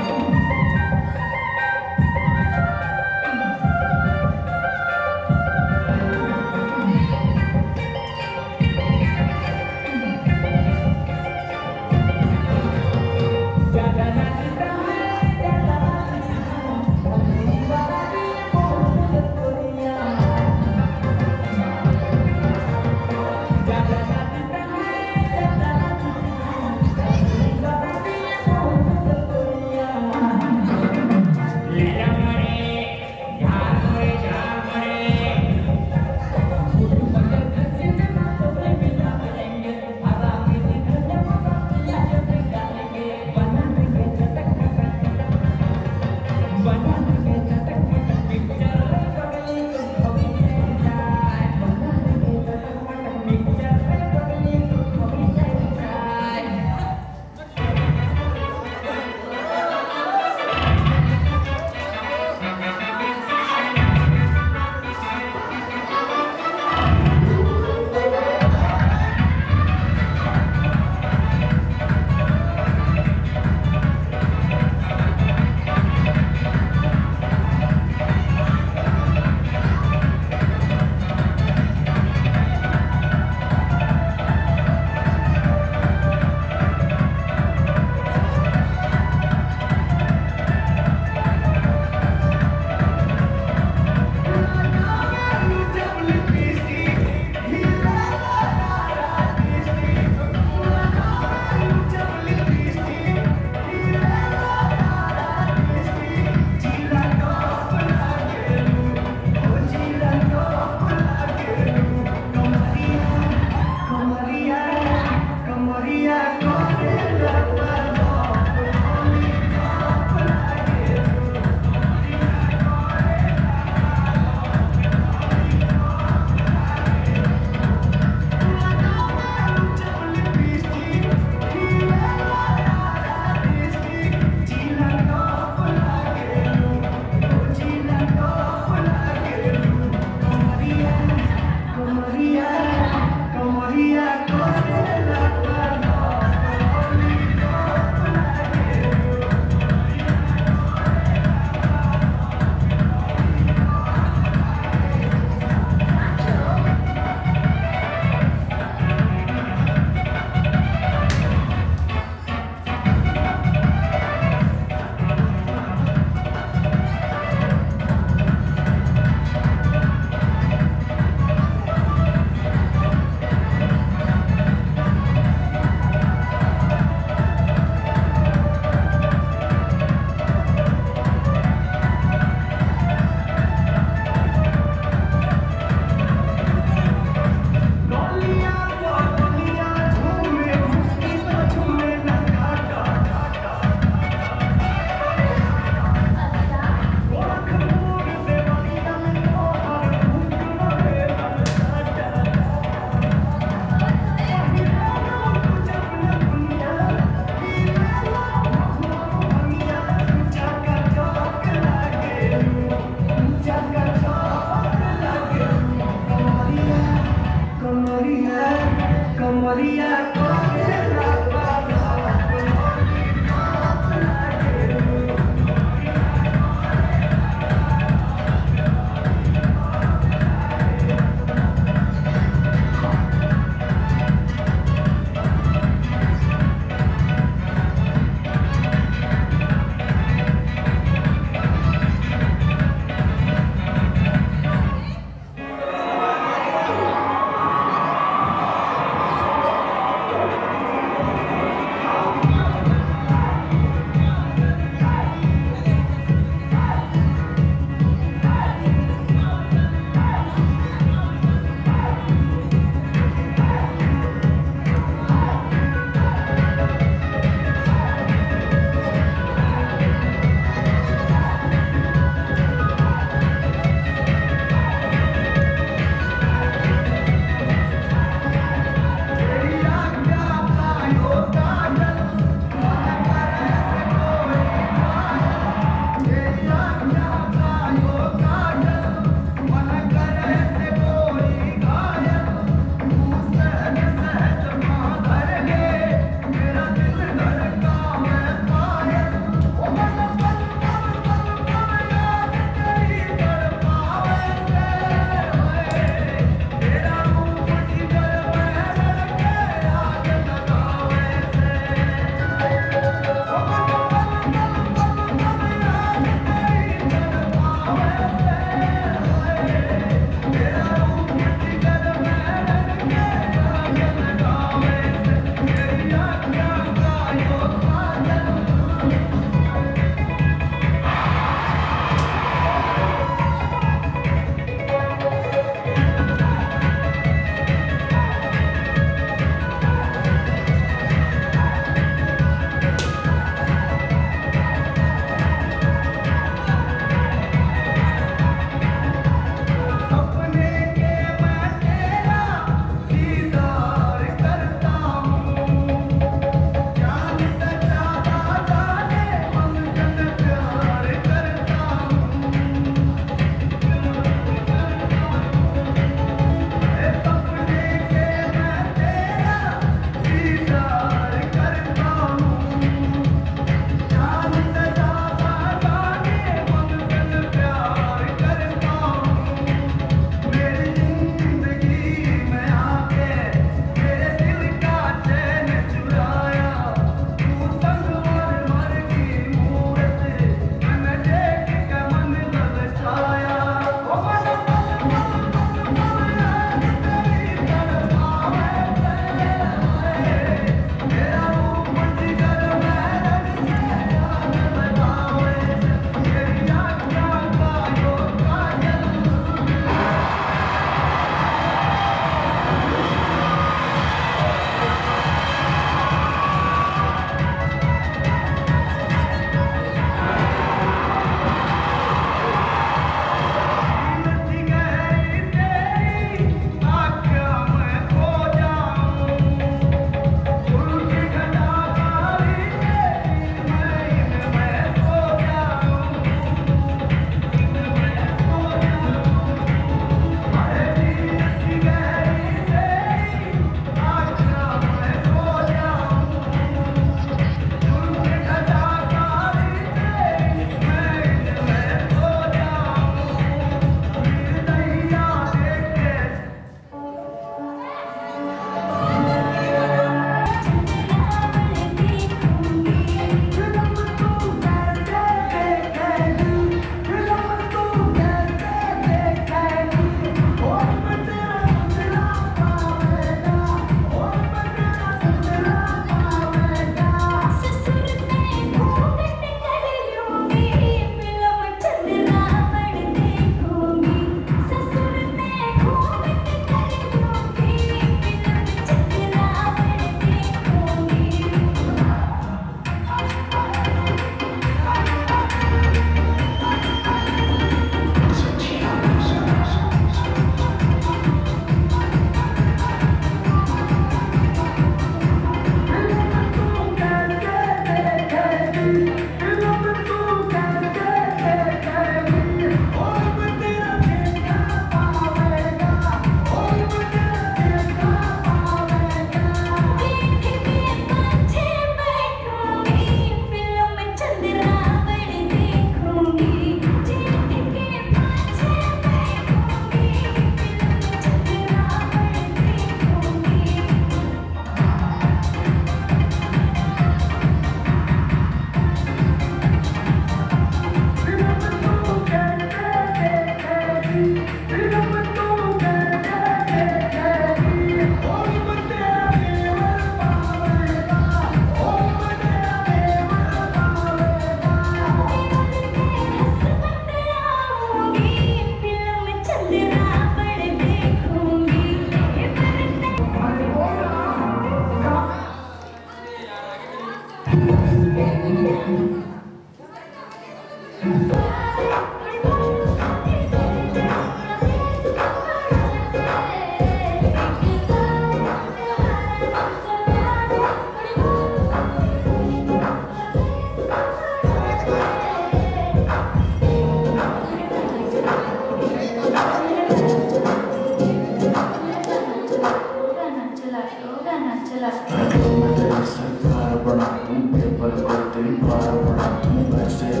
सरकार बना दूं, पेपर को तेरी बार बना दूं, वैसे